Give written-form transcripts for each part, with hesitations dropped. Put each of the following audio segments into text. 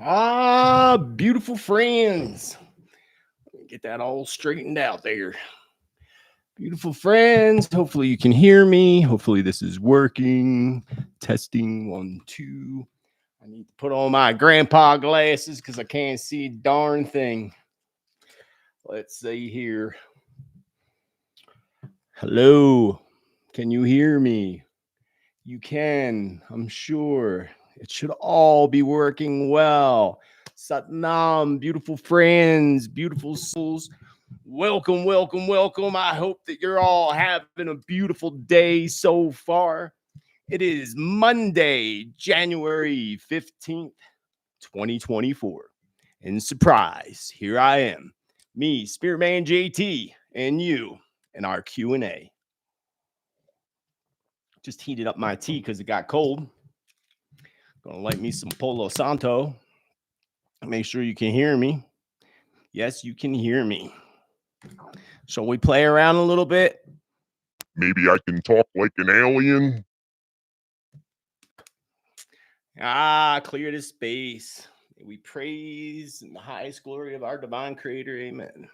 Beautiful friends. Get that all straightened out there. Beautiful friends. Hopefully you can hear me. Hopefully this is working. Testing 1, 2. I need to put on my grandpa glasses because I can't see a darn thing. Let's see here. Hello. Can you hear me? You can, I'm sure. It should all be working well. Satnam, beautiful friends, beautiful souls. Welcome, welcome, welcome. I hope that you're all having a beautiful day so far. It is Monday, January 15th, 2024. And surprise, here I am. Me, Spiritman J.T, and you in our Q&A. Just heated up my tea because it got cold. Gonna light me some Palo Santo. Make sure you can hear me. Yes, you can hear me. Shall we play around a little bit? Maybe I can talk like an alien. Clear the space. We praise in the highest glory of our divine creator. Amen.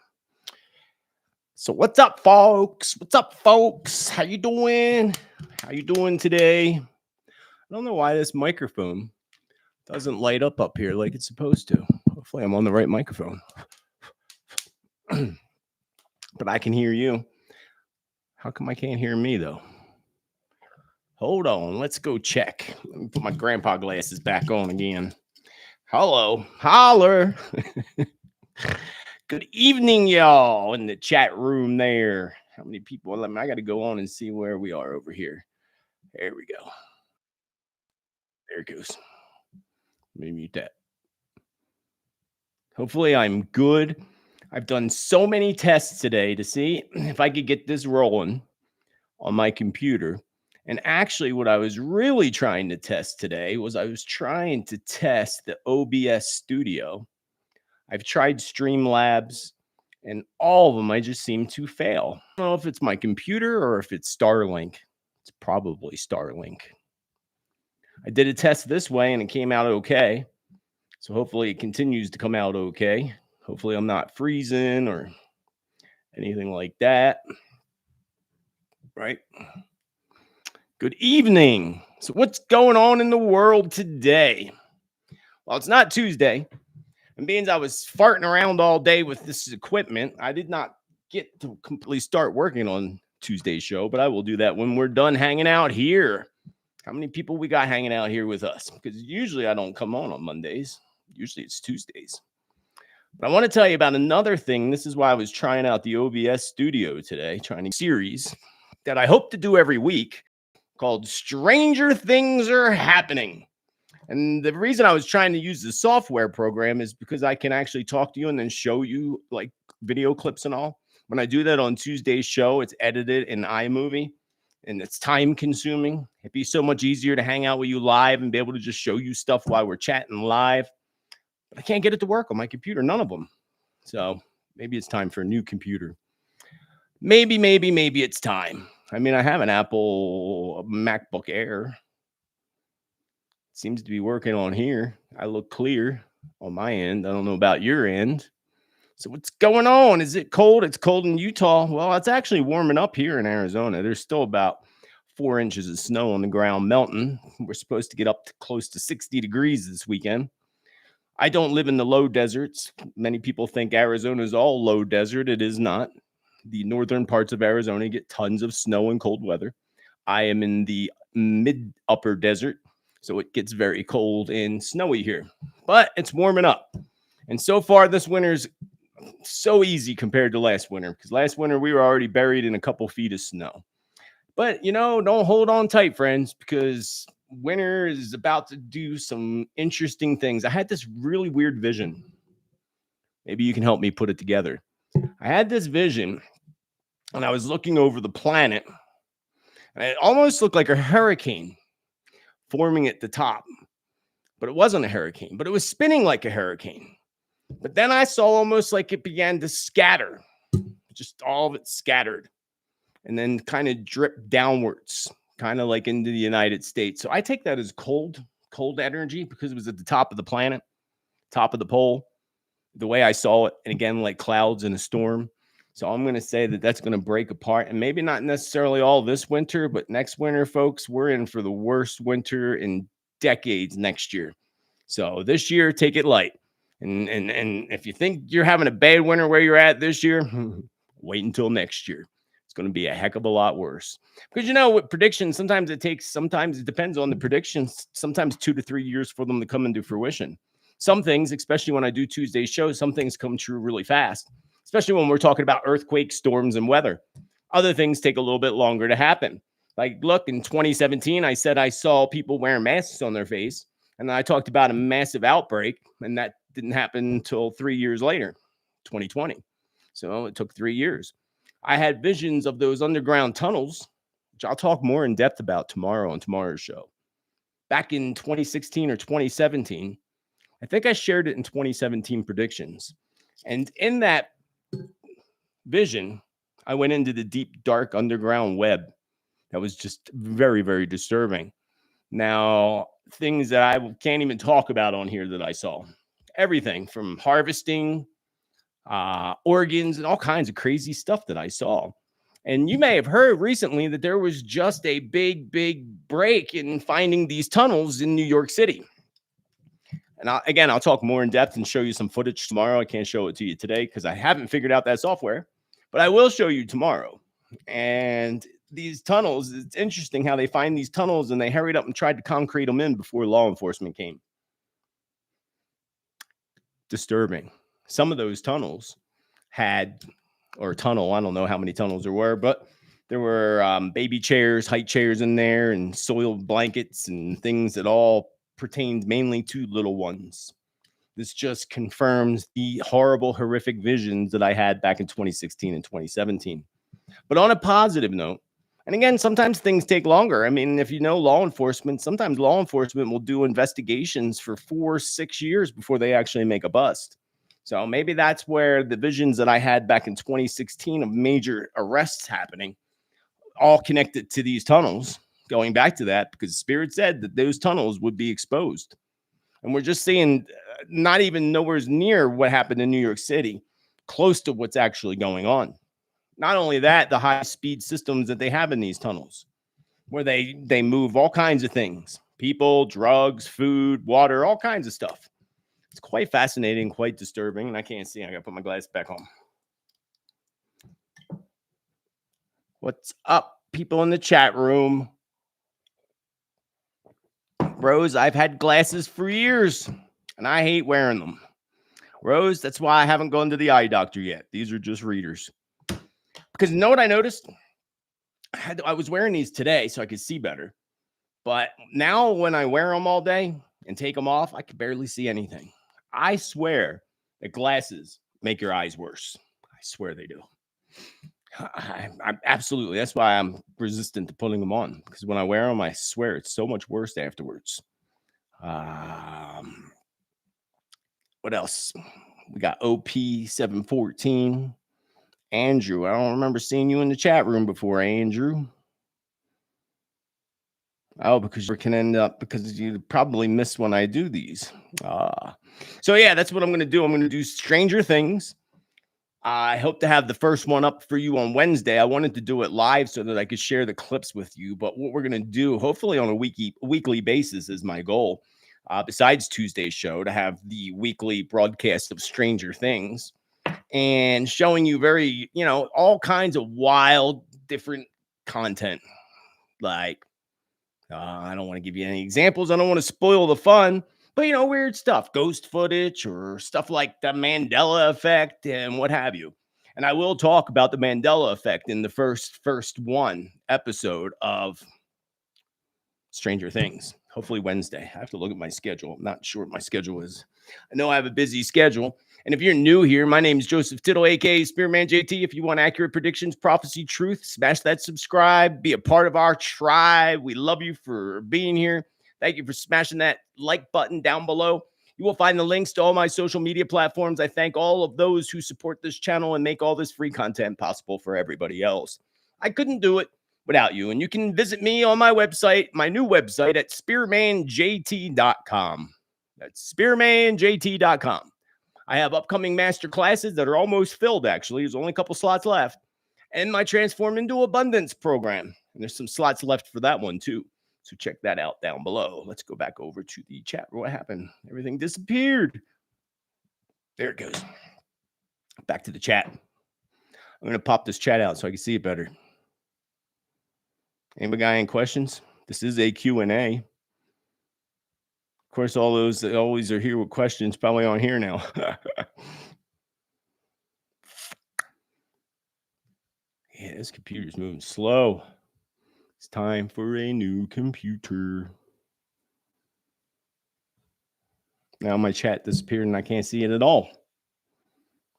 So what's up, folks? What's up, folks? How you doing? How you doing today? I don't know why this microphone doesn't light up here like it's supposed to. Hopefully I'm on the right microphone. But I can hear you. How come I can't hear me, though? Hold on. Let's go check. Let me put my grandpa glasses back on again. Hello. Holler. Good evening, y'all, in the chat room there. How many people? I got to go on and see where we are over here. There we go. There it goes. Let me mute that. Hopefully I'm good. I've done so many tests today to see if I could get this rolling on my computer. And actually, what I was really trying to test today was I was trying to test the OBS Studio. I've tried Streamlabs, and all of them I just seem to fail. I don't know if it's my computer or if it's Starlink. It's probably Starlink. I did a test this way, and it came out okay. So hopefully it continues to come out okay. Hopefully I'm not freezing or anything like that. Right? Good evening. So what's going on in the world today? Well, it's not Tuesday. And being I was farting around all day with this equipment, I did not get to completely start working on Tuesday's show, but I will do that when we're done hanging out here. How many people we got hanging out here with us? Because usually I don't come on Mondays. Usually it's Tuesdays. But I want to tell you about another thing. This is why I was trying out the OBS Studio today, trying a series that I hope to do every week called Stranger Things Are Happening. And the reason I was trying to use the software program is because I can actually talk to you and then show you like video clips and all. When I do that on Tuesday's show, it's edited in iMovie and it's time consuming. It'd be so much easier to hang out with you live and be able to just show you stuff while we're chatting live. But I can't get it to work on my computer, none of them. So maybe it's time for a new computer. Maybe it's time. I mean, I have an Apple MacBook Air. Seems to be working on here. I look clear on my end. I don't know about your end. So what's going on? Is it cold? It's cold in Utah. Well, it's actually warming up here in Arizona. There's still about 4 inches of snow on the ground melting. We're supposed to get up to close to 60 degrees this weekend. I don't live in the low deserts. Many people think Arizona is all low desert. It is not. The northern parts of Arizona get tons of snow and cold weather. I am in the mid-upper desert, so it gets very cold and snowy here. But it's warming up. And so far, this winter's so easy compared to last winter, because last winter we were already buried in a couple feet of snow. But, don't hold on tight, friends, because winter is about to do some interesting things. I had this really weird vision. Maybe you can help me put it together. I had this vision, and I was looking over the planet, and it almost looked like a hurricane forming at the top. But it wasn't a hurricane, but it was spinning like a hurricane. But then I saw almost like it began to scatter. Just all of it scattered. And then kind of dripped downwards, kind of like into the United States. So I take that as cold energy because it was at the top of the planet. top of the pole, the way I saw it. And again, like clouds in a storm. So I'm going to say that that's going to break apart, and maybe not necessarily all this winter, but next winter, folks, we're in for the worst winter in decades next year. So this year, take it light. And if you think you're having a bad winter where you're at this year, wait until next year. It's going to be a heck of a lot worse. Because with predictions, sometimes it depends on the predictions, sometimes 2 to 3 years for them to come into fruition. Some things, especially when I do Tuesday's show, some things come true really fast, especially when we're talking about earthquakes, storms, and weather. Other things take a little bit longer to happen. Like, look, in 2017, I said I saw people wearing masks on their face. And then I talked about a massive outbreak, and that didn't happen until 3 years later, 2020. So it took 3 years. I had visions of those underground tunnels, which I'll talk more in depth about tomorrow on tomorrow's show. Back in 2016 or 2017, I think I shared it in 2017 predictions. And in that vision, I went into the deep, dark underground web that was just very, very disturbing. Now, things that I can't even talk about on here that I saw. Everything from harvesting, organs, and all kinds of crazy stuff that I saw. And you may have heard recently that there was just a big, big break in finding these tunnels in New York City. And I'll talk more in depth and show you some footage tomorrow. I can't show it to you today because I haven't figured out that software, but I will show you tomorrow. And these tunnels, it's interesting how they find these tunnels, and they hurried up and tried to concrete them in before law enforcement came. Disturbing. Some of those tunnels had, or tunnel, I don't know how many tunnels there were, but there were baby chairs, height chairs in there, and soiled blankets and things that all pertained mainly to little ones. This just confirms the horrible, horrific visions that I had back in 2016 and 2017. But on a positive note, and again, sometimes things take longer. I mean, if you know law enforcement, sometimes law enforcement will do investigations for 4-6 years before they actually make a bust. So maybe that's where the visions that I had back in 2016 of major arrests happening, all connected to these tunnels, going back to that, because Spirit said that those tunnels would be exposed. And we're just seeing not even nowhere near what happened in New York City, close to what's actually going on. Not only that, the high-speed systems that they have in these tunnels, where they move all kinds of things, people, drugs, food, water, all kinds of stuff. It's quite fascinating, quite disturbing, and I can't see. I got to put my glasses back on. What's up, people in the chat room? Rose, I've had glasses for years, and I hate wearing them. Rose, that's why I haven't gone to the eye doctor yet. These are just readers. Because you know what I noticed? I was wearing these today so I could see better. But now when I wear them all day and take them off, I can barely see anything. I swear that glasses make your eyes worse. I swear they do. I'm absolutely. That's why I'm resistant to putting them on. Because when I wear them, I swear it's so much worse afterwards. What else? We got OP714. Andrew, I don't remember seeing you in the chat room before, Andrew. Oh, because you probably miss when I do these. So yeah, that's what I'm going to do. I'm going to do Stranger Things. I hope to have the first one up for you on Wednesday. I wanted to do it live so that I could share the clips with you. But what we're going to do, hopefully on a weekly basis, is my goal. Besides Tuesday's show, to have the weekly broadcast of Stranger Things and showing you all kinds of wild, different content. Like, I don't want to give you any examples. I don't want to spoil the fun. But, weird stuff, ghost footage or stuff like the Mandela effect and what have you. And I will talk about the Mandela effect in the first one episode of Stranger Things, hopefully Wednesday. I have to look at my schedule. I'm not sure what my schedule is. I know I have a busy schedule. And if you're new here, my name is Joseph Tittel, a.k.a. Spiritman J.T. If you want accurate predictions, prophecy, truth, smash that subscribe. Be a part of our tribe. We love you for being here. Thank you for smashing that like button down below. You will find the links to all my social media platforms. I thank all of those who support this channel and make all this free content possible for everybody else. I couldn't do it without you. And you can visit me on my website, my new website at spiritmanjt.com. That's SpiritmanJT.com. I have upcoming master classes that are almost filled, actually. There's only a couple slots left. And my Transform into Abundance program. And there's some slots left for that one, too. So check that out down below. Let's go back over to the chat. What happened? Everything disappeared. There it goes. Back to the chat. I'm going to pop this chat out so I can see it better. Anybody got any questions? This is a Q&A. Of course, all those that always are here with questions probably aren't here now. Yeah, this computer's moving slow. It's time for a new computer. Now my chat disappeared and I can't see it at all.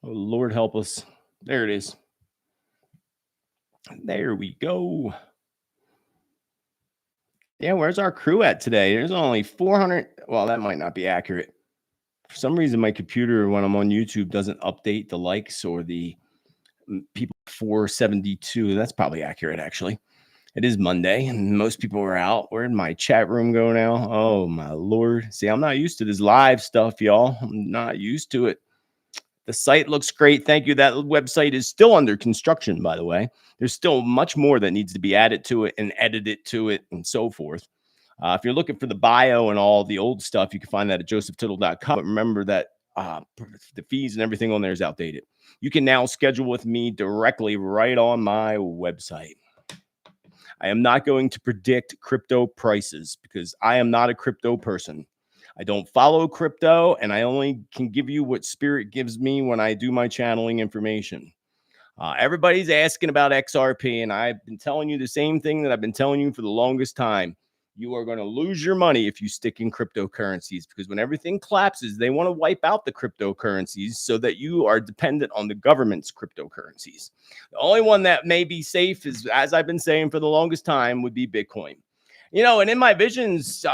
Oh, Lord help us. There it is. There we go. Yeah, where's our crew at today? There's only 400. Well, that might not be accurate. For some reason, my computer, when I'm on YouTube, doesn't update the likes or the people 472. That's probably accurate, actually. It is Monday, and most people are out. Where'd my chat room go now? Oh, my Lord. See, I'm not used to this live stuff, y'all. I'm not used to it. The site looks great. Thank you. That website is still under construction, by the way. There's still much more that needs to be added to it and edited to it and so forth. If you're looking for the bio and all the old stuff, you can find that at josephtittel.com. But remember that the fees and everything on there is outdated. You can now schedule with me directly right on my website. I am not going to predict crypto prices because I am not a crypto person. I don't follow crypto, and I only can give you what spirit gives me when I do my channeling information. Everybody's asking about XRP, and I've been telling you the same thing that I've been telling you for the longest time. You are going to lose your money if you stick in cryptocurrencies, because when everything collapses, they want to wipe out the cryptocurrencies so that you are dependent on the government's cryptocurrencies. The only one that may be safe is, as I've been saying for the longest time, would be Bitcoin. You know, and in my visions,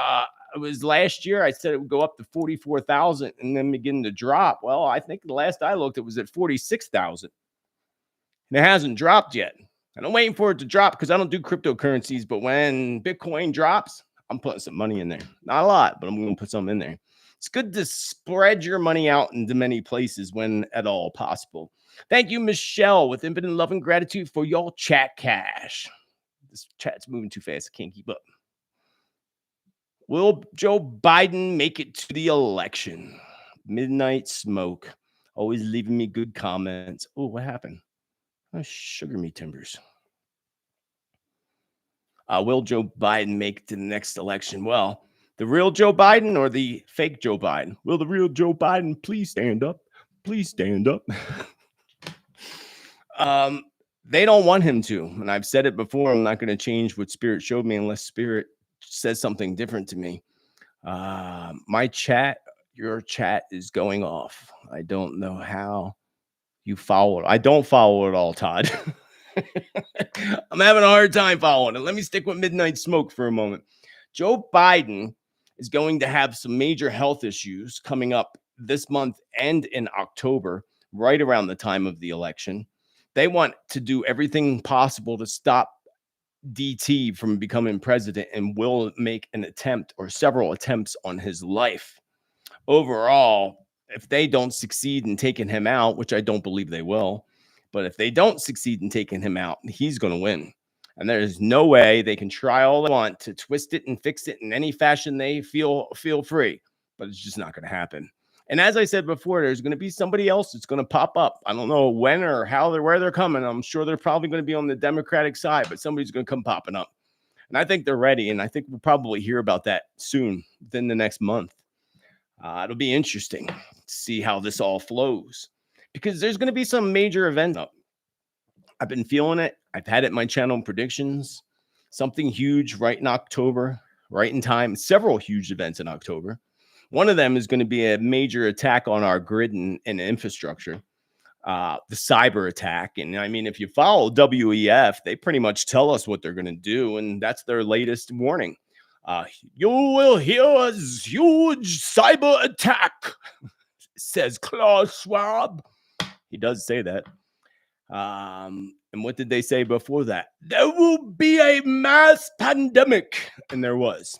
it was last year, I said it would go up to 44,000 and then begin to drop. Well, I think the last I looked, it was at 46,000. And it hasn't dropped yet. And I'm waiting for it to drop because I don't do cryptocurrencies. But when Bitcoin drops, I'm putting some money in there. Not a lot, but I'm going to put some in there. It's good to spread your money out into many places when at all possible. Thank you, Michelle, with infinite love and gratitude for your chat cash. This chat's moving too fast. I can't keep up. Will Joe Biden make it to the election? Midnight Smoke. Always leaving me good comments. Oh, what happened? Oh, sugar me timbers. Will Joe Biden make it to the next election? Well, the real Joe Biden or the fake Joe Biden? Will the real Joe Biden please stand up? Please stand up. They don't want him to. And I've said it before. I'm not going to change what Spirit showed me unless Spirit says something different to me. My chat, your chat is going off. I don't know how you follow it. I don't follow it all, Todd. I'm having a hard time following it. Let me stick with Midnight Smoke for a moment. Joe Biden is going to have some major health issues coming up this month and in October, right around the time of the election. They want to do everything possible to stop DT from becoming president and will make an attempt or several attempts on his life. Overall, if they don't succeed in taking him out, which I don't believe they will, but if they don't succeed in taking him out, he's going to win. And there's no way they can try all they want to twist it and fix it in any fashion they feel free, but it's just not going to happen. And as I said before, there's going to be somebody else that's going to pop up. I don't know when or how where they're coming. I'm sure they're probably going to be on the Democratic side, but somebody's going to come popping up. And I think they're ready. And I think we'll probably hear about that soon, within the next month. It'll be interesting to see how this all flows because there's going to be some major event up. I've been feeling it. I've had it in my channel predictions. Something huge right in October, right in time. Several huge events in October. One of them is going to be a major attack on our grid and infrastructure, the cyber attack. And I mean, if you follow WEF, they pretty much tell us what they're going to do. And that's their latest warning. You will hear a huge cyber attack, says Klaus Schwab. He does say that. And what did they say before that? There will be a mass pandemic. And there was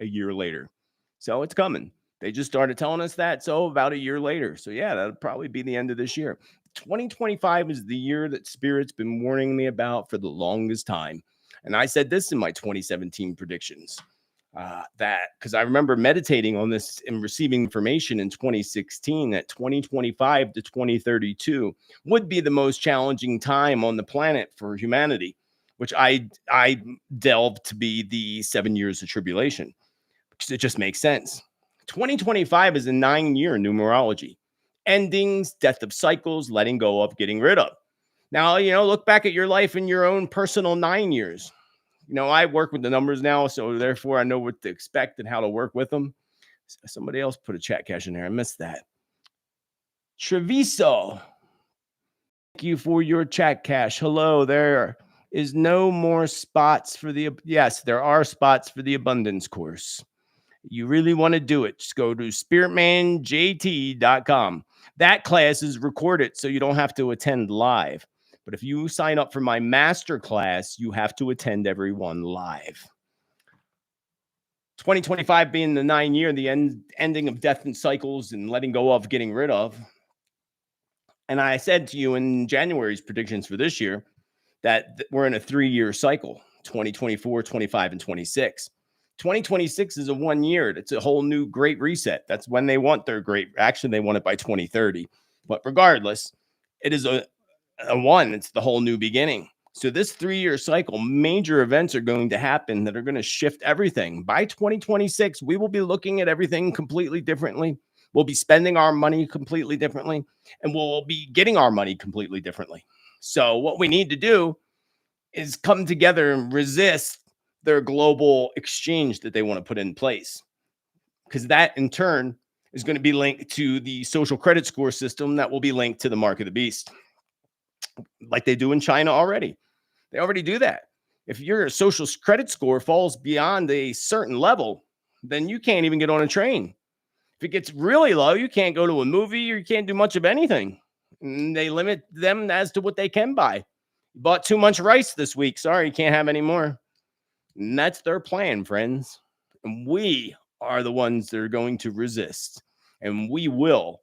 a year later. So it's coming. They just started telling us that. So about a year later. So yeah, that'll probably be the end of this year. 2025 is the year that Spirit's been warning me about for the longest time. And I said this in my 2017 predictions. That because I remember meditating on this and receiving information in 2016 that 2025 to 2032 would be the most challenging time on the planet for humanity, which I delved to be the 7 years of tribulation because it just makes sense. 2025 is a 9-year numerology. Endings, death of cycles, letting go of, getting rid of. Now, look back at your life in your own personal 9 years. I work with the numbers now, so therefore I know what to expect and how to work with them. Somebody else put a chat cash in there. I missed that. Treviso, thank you for your chat cash. Hello, there is no more spots for the, yes, there are spots for the abundance course. You really want to do it, just go to spiritmanjt.com. That class is recorded, so you don't have to attend live. But if you sign up for my master class, you have to attend every one live. 2025 being the 9-year, the ending of death and cycles and letting go of, getting rid of. And I said to you in January's predictions for this year that we're in a 3-year cycle, 2024, 25, and 26. 2026 is a 1 year. It's a whole new great reset. That's when they want their great. Actually, they want it by 2030. But regardless, it is a one. It's the whole new beginning. So this 3-year cycle, major events are going to happen that are going to shift everything. By 2026, we will be looking at everything completely differently. We'll be spending our money completely differently, and we'll be getting our money completely differently. So what we need to do is come together and resist their global exchange that they want to put in place, because that in turn is going to be linked to the social credit score system that will be linked to the mark of the beast, like they do in China already. They already do that. If your social credit score falls beyond a certain level, then you can't even get on a train. If it gets really low, you can't go to a movie or you can't do much of anything. And they limit them as to what they can buy. You bought too much rice this week. Sorry, you can't have any more. And that's their plan, friends. And we are the ones that are going to resist. And we will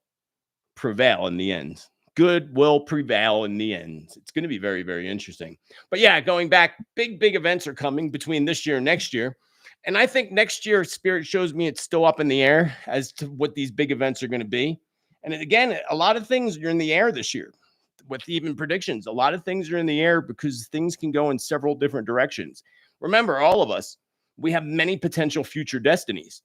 prevail in the end. Good will prevail in the end. It's going to be very, very interesting. But yeah, going back, big events are coming between this year and next year. And I think next year, Spirit shows me it's still up in the air as to what these big events are going to be. And again, a lot of things are in the air this year with even predictions. A lot of things are in the air because things can go in several different directions. Remember, all of us, we have many potential future destinies,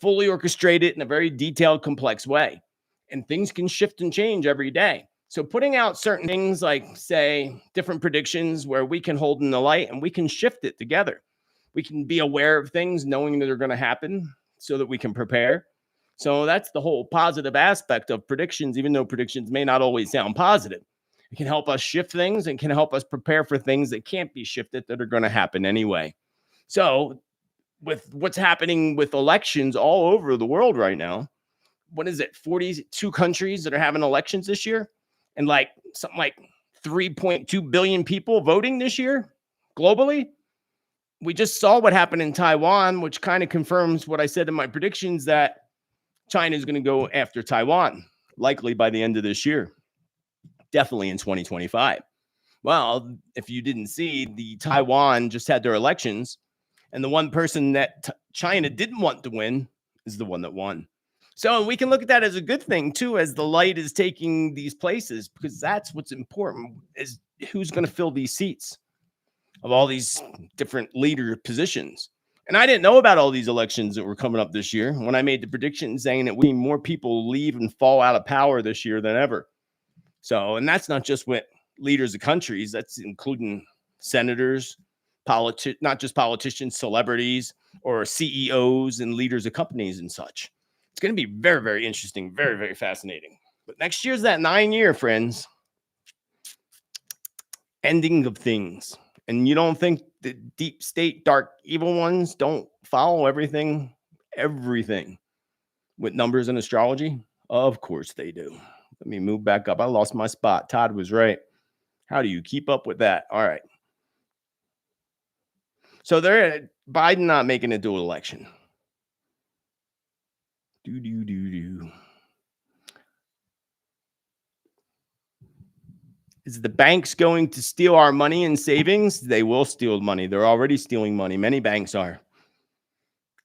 fully orchestrated in a very detailed, complex way. And things can shift and change every day. So putting out certain things like, say, different predictions where we can hold in the light and we can shift it together. We can be aware of things, knowing that they're going to happen so that we can prepare. So that's the whole positive aspect of predictions, even though predictions may not always sound positive. It can help us shift things and can help us prepare for things that can't be shifted that are going to happen anyway. So with what's happening with elections all over the world right now, what is it, 42 countries that are having elections this year, and like something like 3.2 billion people voting this year globally. We just saw what happened in Taiwan, which kind of confirms what I said in my predictions, that China is going to go after Taiwan, likely by the end of this year, definitely in 2025. Well, if you didn't see, the Taiwan just had their elections, and the one person that China didn't want to win is the one that won. So we can look at that as a good thing too, as the light is taking these places, because that's what's important, is who's going to fill these seats of all these different leader positions. And I didn't know about all these elections that were coming up this year when I made the prediction saying that we need more people leave and fall out of power this year than ever. So, and that's not just with leaders of countries, that's including senators, not just politicians, celebrities, or CEOs and leaders of companies and such. It's going to be very, very interesting, very, very fascinating. But next year's that 9-year, friends. Ending of things. And you don't think the deep state, dark, evil ones don't follow everything with numbers and astrology? Of course they do. Let me move back up. I lost my spot. Todd was right. How do you keep up with that? All right. So they're Biden not making a dual election. Do, do, do, do. Is the banks going to steal our money and savings? They will steal money. They're already stealing money. Many banks are.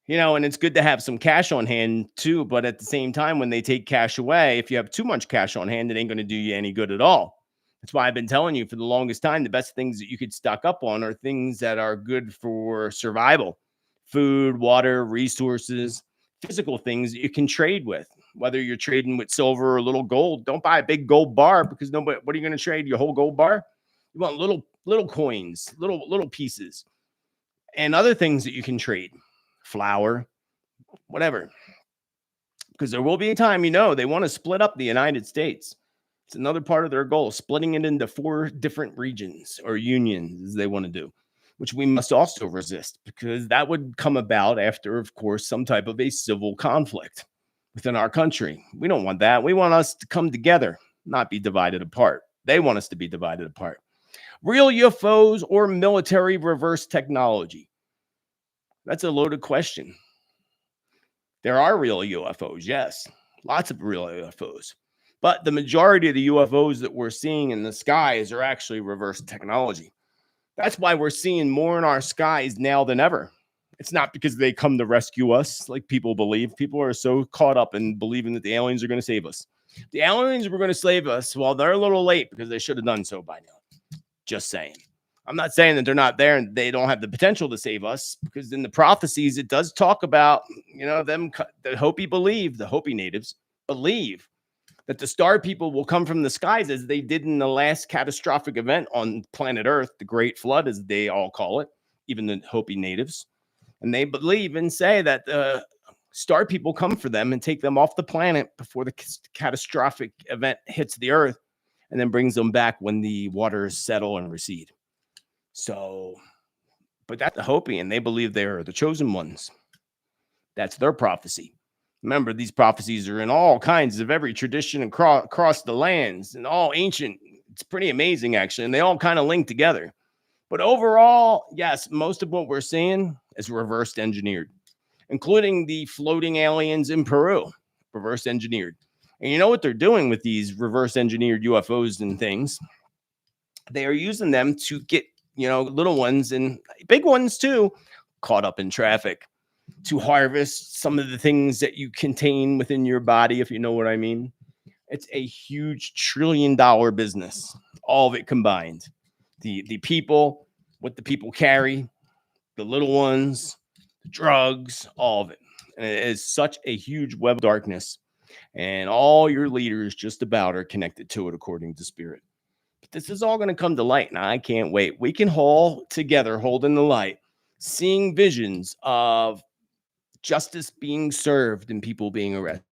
And it's good to have some cash on hand too. But at the same time, when they take cash away, if you have too much cash on hand, it ain't going to do you any good at all. That's why I've been telling you for the longest time, the best things that you could stock up on are things that are good for survival: food, water, resources, physical things that you can trade with. Whether you're trading with silver or little gold, don't buy a big gold bar, because nobody, what are you going to trade? Your whole gold bar? You want little coins, little pieces, and other things that you can trade. Flour, whatever. Because there will be a time, they want to split up the United States. It's another part of their goal, splitting it into 4 different regions or unions, as they want to do, which we must also resist, because that would come about after, of course, some type of a civil conflict within our country. We don't want that. We want us to come together, not be divided apart. They want us to be divided apart. Real UFOs or military reverse technology? That's a loaded question. There are real UFOs, yes, lots of real UFOs. But the majority of the UFOs that we're seeing in the skies are actually reverse technology. That's why we're seeing more in our skies now than ever. It's not because they come to rescue us like people believe. People are so caught up in believing that the aliens are going to save us. The aliens were going to save us. Well, they're a little late, because they should have done so by now. Just saying. I'm not saying that they're not there and they don't have the potential to save us, because in the prophecies, it does talk about, them, the Hopi natives believe that the star people will come from the skies, as they did in the last catastrophic event on planet Earth, the Great Flood, as they all call it, even the Hopi natives. And they believe and say that the star people come for them and take them off the planet before the catastrophic event hits the Earth, and then brings them back when the waters settle and recede. So, but that's the Hopi, and they believe they're the chosen ones. That's their prophecy. Remember, these prophecies are in all kinds of every tradition across the lands, and all ancient. It's pretty amazing, actually, and they all kind of link together. But overall, yes, most of what we're seeing is reverse engineered, including the floating aliens in Peru, reverse engineered. And you know what they're doing with these reverse engineered UFOs and things? They are using them to get, little ones and big ones too, caught up in traffic, to harvest some of the things that you contain within your body, if you know what I mean. It's a huge $1 trillion business, all of it combined. The people, what the people carry, the little ones, the drugs, all of it. And it is such a huge web of darkness. And all your leaders just about are connected to it, according to Spirit. But this is all going to come to light, and I can't wait. We can haul together, holding the light, seeing visions of justice being served and people being arrested.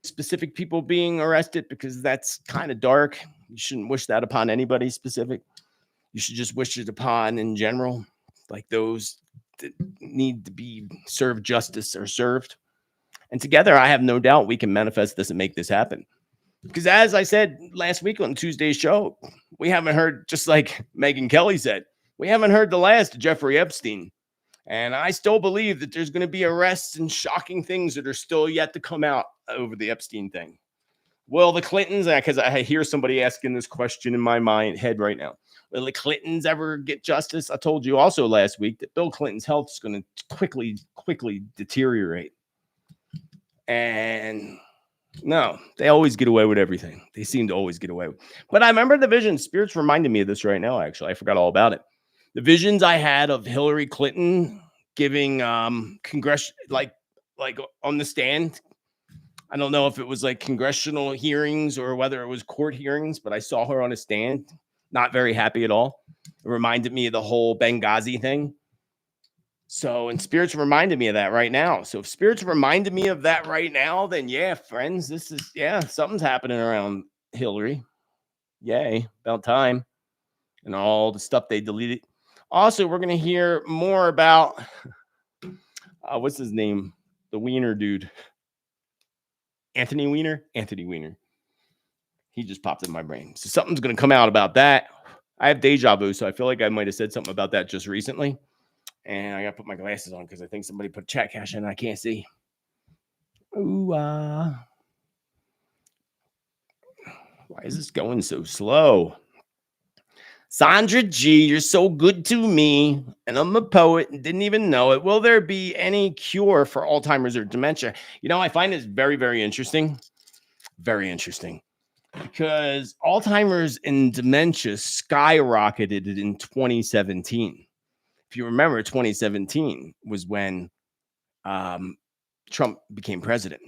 Specific people being arrested, because that's kind of dark. You shouldn't wish that upon anybody specific. You should just wish it upon in general, like those that need to be served justice are served. And together, I have no doubt we can manifest this and make this happen. Because as I said last week on Tuesday's show, we haven't heard, just like Megyn Kelly said, we haven't heard the last of Jeffrey Epstein. And I still believe that there's going to be arrests and shocking things that are still yet to come out over the Epstein thing. Will the Clintons, because I hear somebody asking this question in my head right now, will the Clintons ever get justice? I told you also last week that Bill Clinton's health is going to quickly deteriorate. And no, they always get away with everything. They seem to always get away with. But I remember the vision. Spirit's reminding me of this right now, actually. I forgot all about it. The visions I had of Hillary Clinton giving congressional, like on the stand. I don't know if it was like congressional hearings or whether it was court hearings, but I saw her on a stand, not very happy at all. It reminded me of the whole Benghazi thing. So, and Spirit's reminded me of that right now. So if Spirit's reminded me of that right now, then yeah, friends, something's happening around Hillary. Yay, about time. And all the stuff they deleted. Also, we're going to hear more about, what's his name? The Wiener dude. Anthony Weiner. He just popped in my brain. So something's going to come out about that. I have deja vu, so I feel like I might have said something about that just recently. And I got to put my glasses on because I think somebody put chat cash in and I can't see. Ooh, why is this going so slow? Sandra G, you're so good to me, and I'm a poet and didn't even know it. Will there be any cure for Alzheimer's or dementia? I find this very, very interesting. Very interesting. Because Alzheimer's and dementia skyrocketed in 2017. If you remember, 2017 was when Trump became president.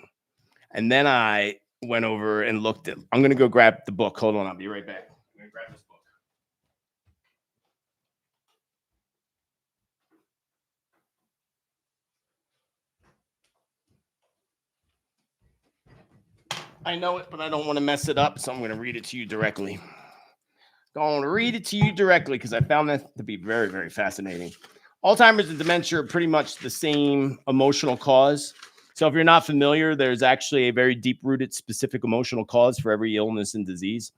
And then I went over and looked at, I'm going to go grab the book. Hold on, I'll be right back. I'm going to grab this book. I know it, but I don't want to mess it up, so I'm going to read it to you directly. Going to read it to you directly because I found that to be very, very fascinating. Alzheimer's and dementia are pretty much the same emotional cause. So if you're not familiar, there's actually a very deep-rooted specific emotional cause for every illness and disease.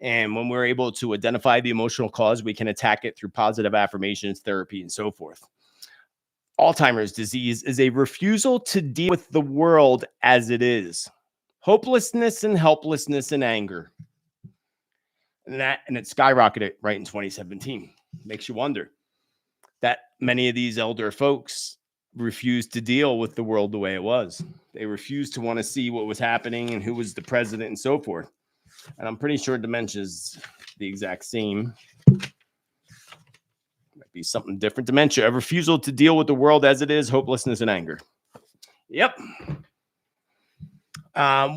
And when we're able to identify the emotional cause, we can attack it through positive affirmations, therapy, and so forth. Alzheimer's disease is a refusal to deal with the world as it is. Hopelessness and helplessness and anger. And it skyrocketed right in 2017. Makes you wonder that many of these elder folks refused to deal with the world the way it was. They refused to want to see what was happening and who was the president and so forth. And I'm pretty sure dementia is the exact same. Might be something different. Dementia, a refusal to deal with the world as it is, hopelessness and anger. Yep.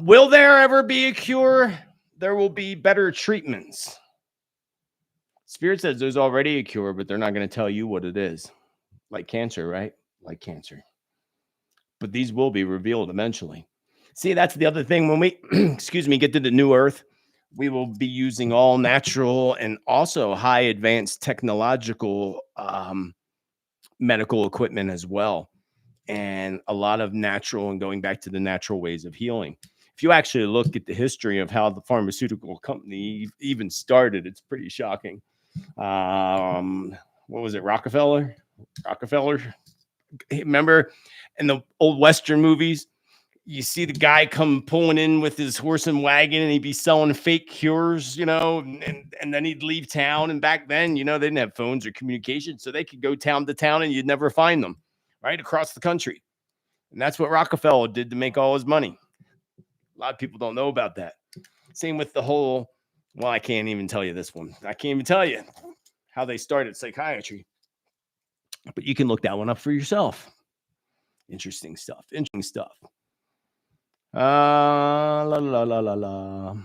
Will there ever be a cure? There will be better treatments. Spirit says there's already a cure, but they're not going to tell you what it is. Like cancer, right? Like cancer. But these will be revealed eventually. See, that's the other thing. When we, get to the new earth, we will be using all natural and also high advanced technological medical equipment as well. And a lot of natural and going back to the natural ways of healing. If you actually look at the history of how the pharmaceutical company even started, it's pretty shocking. What was it? Rockefeller? Remember in the old Western movies, you see the guy come pulling in with his horse and wagon and he'd be selling fake cures, and then he'd leave town. And back then, they didn't have phones or communication, so they could go town to town and you'd never find them, right? Across the country. And that's what Rockefeller did to make all his money. A lot of people don't know about that. Same with the whole, well, I can't even tell you this one. I can't even tell you how they started psychiatry. But you can look that one up for yourself. Interesting stuff. La la la la la.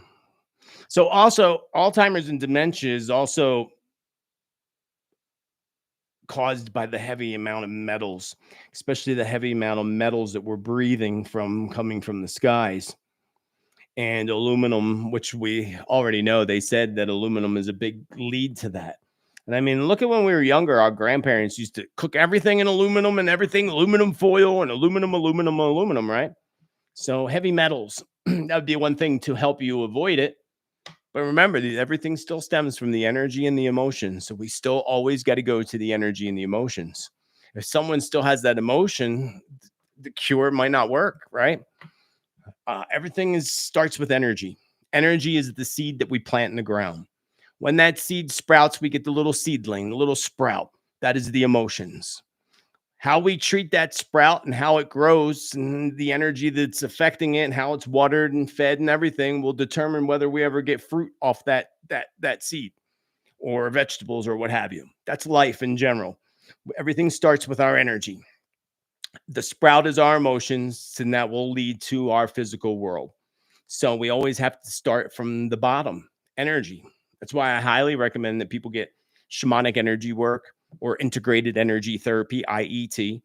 So also, Alzheimer's and dementia is also caused by the heavy amount of metals, especially the heavy amount of metals that we're breathing from coming from the skies. And aluminum, which we already know, they said that aluminum is a big lead to that. And I mean, look at when we were younger, our grandparents used to cook everything in aluminum and everything aluminum foil and aluminum, right? So heavy metals, that would be one thing to help you avoid it. But remember, everything still stems from the energy and the emotion. So we still always got to go to the energy and the emotions. If someone still has that emotion, the cure might not work, right? Everything starts with energy. Energy is the seed that we plant in the ground. When that seed sprouts, we get the little seedling, the little sprout. That is the emotions. How we treat that sprout and how it grows and the energy that's affecting it and how it's watered and fed and everything will determine whether we ever get fruit off that seed or vegetables or what have you. That's life in general. Everything starts with our energy. The sprout is our emotions, and that will lead to our physical world. So we always have to start from the bottom, energy. That's why I highly recommend that people get shamanic energy work or integrated energy therapy, IET.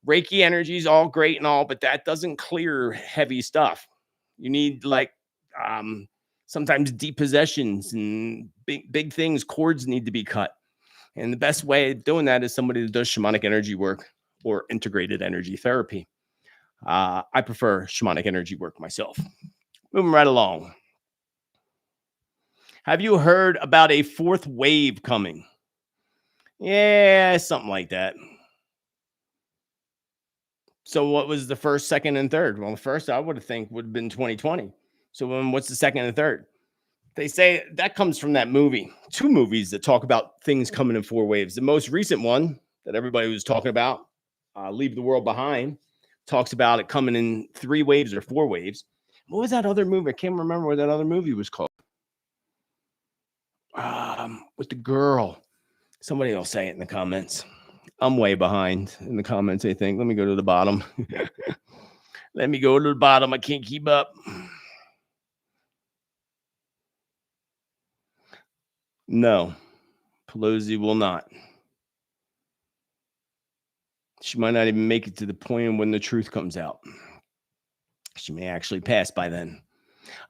Reiki energy is all great and all, but that doesn't clear heavy stuff. You need sometimes depossessions and big things, cords need to be cut. And the best way of doing that is somebody that does shamanic energy work or integrated energy therapy. I prefer shamanic energy work myself. Moving right along. Have you heard about a fourth wave coming? Yeah, something like that. So what was the first, second, and third? Well, the first I would have think would have been 2020. So what's the second and third? They say that comes from that movie. Two movies that talk about things coming in four waves. The most recent one that everybody was talking about, Leave the World Behind, talks about it coming in three waves or four waves. What was that other movie? I can't remember what that other movie was called. With the girl. Somebody will say it in the comments. I'm way behind in the comments, I think. Let me go to the bottom. Let me go to the bottom. I can't keep up. No, Pelosi will not. She might not even make it to the point when the truth comes out. She may actually pass by then.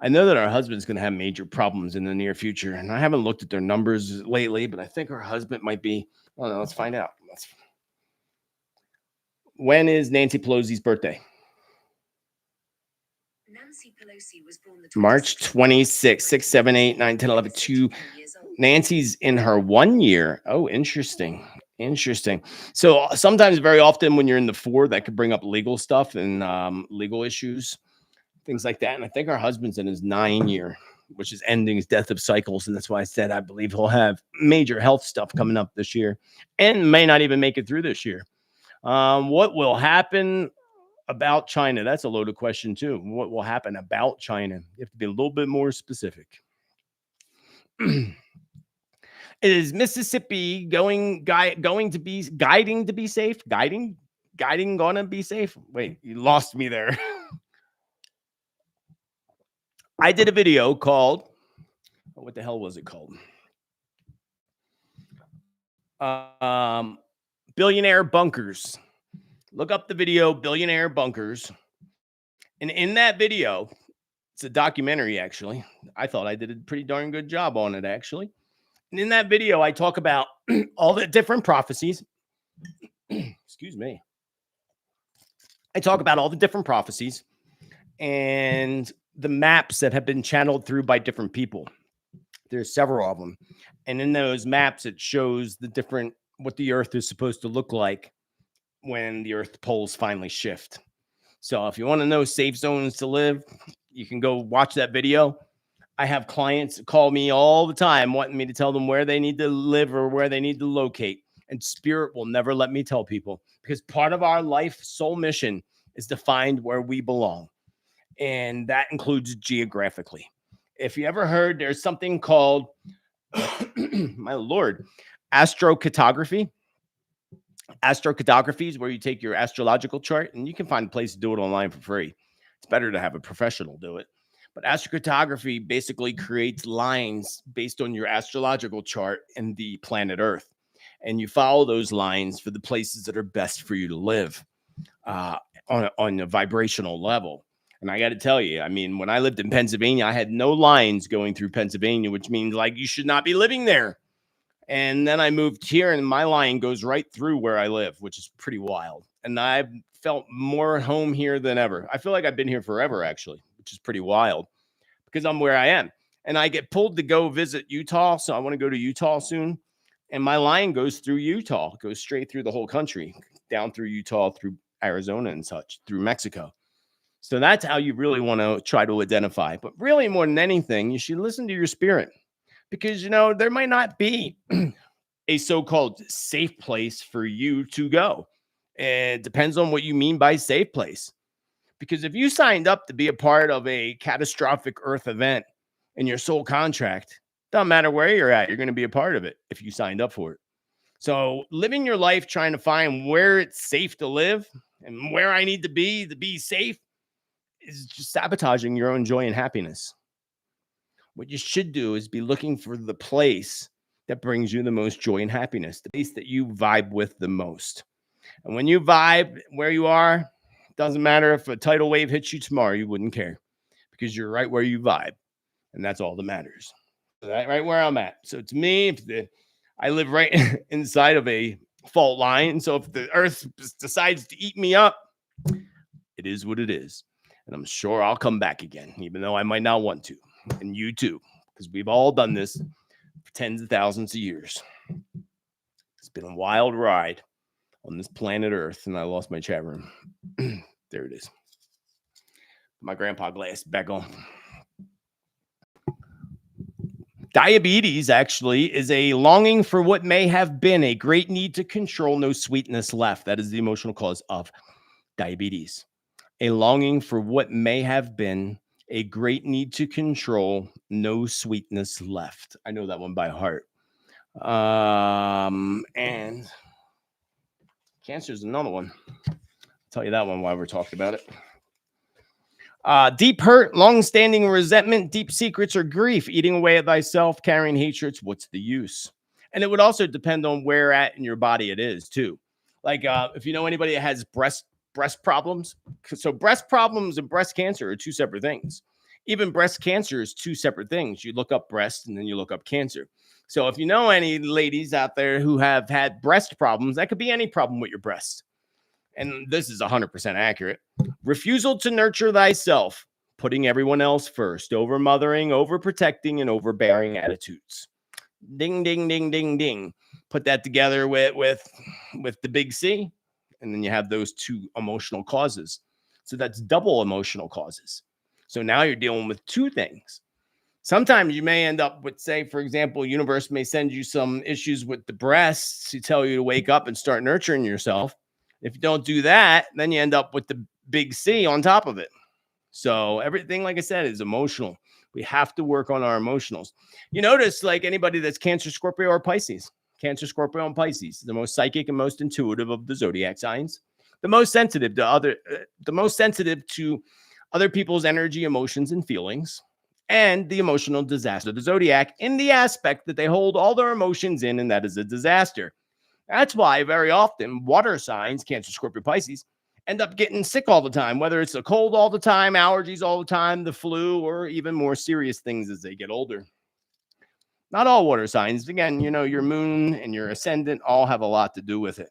I know that our husband's going to have major problems in the near future, and I haven't looked at their numbers lately, but I think her husband might be. I don't know. Let's find out. When is Nancy Pelosi's birthday? Nancy Pelosi was born the March 26, 6, 7, 8, 9, 10, 11, 2. Nancy's in her 1 year. Oh, interesting. Interesting. So sometimes, very often, when you're in the 4, that could bring up legal stuff and legal issues, things like that. And I think our husband's in his 9 year, which is ending his death of cycles. And that's why I said I believe he'll have major health stuff coming up this year and may not even make it through this year. What will happen about China? That's a loaded question too. What will happen about China? You have to be a little bit more specific. Is Mississippi going to be guiding to be safe? Guiding gonna be safe? Wait, you lost me there. I did a video called, what the hell was it called? Billionaire Bunkers. Look up the video Billionaire Bunkers. And in that video, it's a documentary actually. I thought I did a pretty darn good job on it actually. And in that video, I talk about all the different prophecies. Excuse me. I talk about all the different prophecies and the maps that have been channeled through by different people. There's several of them. And in those maps, it shows what the earth is supposed to look like when the earth poles finally shift. So if you want to know safe zones to live, you can go watch that video. I have clients call me all the time wanting me to tell them where they need to live or where they need to locate. And Spirit will never let me tell people, because part of our life soul mission is to find where we belong. And that includes geographically. If you ever heard, there's something called, my Lord, astrocartography. Astrocartography is where you take your astrological chart, and you can find a place to do it online for free. It's better to have a professional do it. But astrocartography basically creates lines based on your astrological chart and the planet Earth. And you follow those lines for the places that are best for you to live on a vibrational level. And I got to tell you, I mean, when I lived in Pennsylvania, I had no lines going through Pennsylvania, which means like you should not be living there. And then I moved here and my line goes right through where I live, which is pretty wild. And I've felt more at home here than ever. I feel like I've been here forever, actually, which is pretty wild because I'm where I am. And I get pulled to go visit Utah. So I want to go to Utah soon. And my line goes through Utah, goes straight through the whole country, down through Utah, through Arizona and such, through Mexico. So that's how you really want to try to identify. But really, more than anything, you should listen to your spirit, because, you know, there might not be a so-called safe place for you to go. It depends on what you mean by safe place. Because if you signed up to be a part of a catastrophic Earth event in your soul contract, doesn't matter where you're at, you're going to be a part of it if you signed up for it. So living your life trying to find where it's safe to live and where I need to be safe is just sabotaging your own joy and happiness. What you should do is be looking for the place that brings you the most joy and happiness, the place that you vibe with the most. And when you vibe where you are, it doesn't matter if a tidal wave hits you tomorrow, you wouldn't care, because you're right where you vibe. And that's all that matters. Right where I'm at. So to me, I live right inside of a fault line. So if the earth decides to eat me up, it is what it is. And I'm sure I'll come back again, even though I might not want to. And you too, because we've all done this for tens of thousands of years. It's been a wild ride on this planet Earth. And I lost my chat room. There it is. My grandpa glass back on. Diabetes actually is a longing for what may have been, a great need to control, no sweetness left. That is the emotional cause of diabetes. A longing for what may have been, a great need to control, no sweetness left. I know that one by heart. And cancer is another one. I'll tell you that one while we're talking about it. Deep hurt, long-standing resentment, deep secrets, or grief, eating away at thyself, carrying hatreds. What's the use? And it would also depend on where at in your body it is too. Like if you know anybody that has breast problems, so breast problems and breast cancer are two separate things. Even breast cancer is two separate things. You look up breast and then you look up cancer. So if you know any ladies out there who have had breast problems, that could be any problem with your breast. And this is 100% accurate. Refusal to nurture thyself, putting everyone else first, over mothering, over protecting, and overbearing attitudes. Ding, ding, ding, ding, ding. Put that together with the big C, and then you have those two emotional causes. So that's double emotional causes. So now you're dealing with two things. Sometimes you may end up with, say, for example, universe may send you some issues with the breasts to tell you to wake up and start nurturing yourself. If you don't do that, then you end up with the big C on top of it. So everything, like I said, is emotional. We have to work on our emotionals. You notice, like anybody that's Cancer, Scorpio, or Pisces, Cancer, Scorpio, and Pisces, the most psychic and most intuitive of the zodiac signs, the most sensitive to other people's energy, emotions, and feelings, and the emotional disaster, the zodiac, in the aspect that they hold all their emotions in, and that is a disaster. That's why very often water signs, Cancer, Scorpio, Pisces, end up getting sick all the time, whether it's a cold all the time, allergies all the time, the flu, or even more serious things as they get older. Not all water signs. Again, you know, your moon and your ascendant all have a lot to do with it.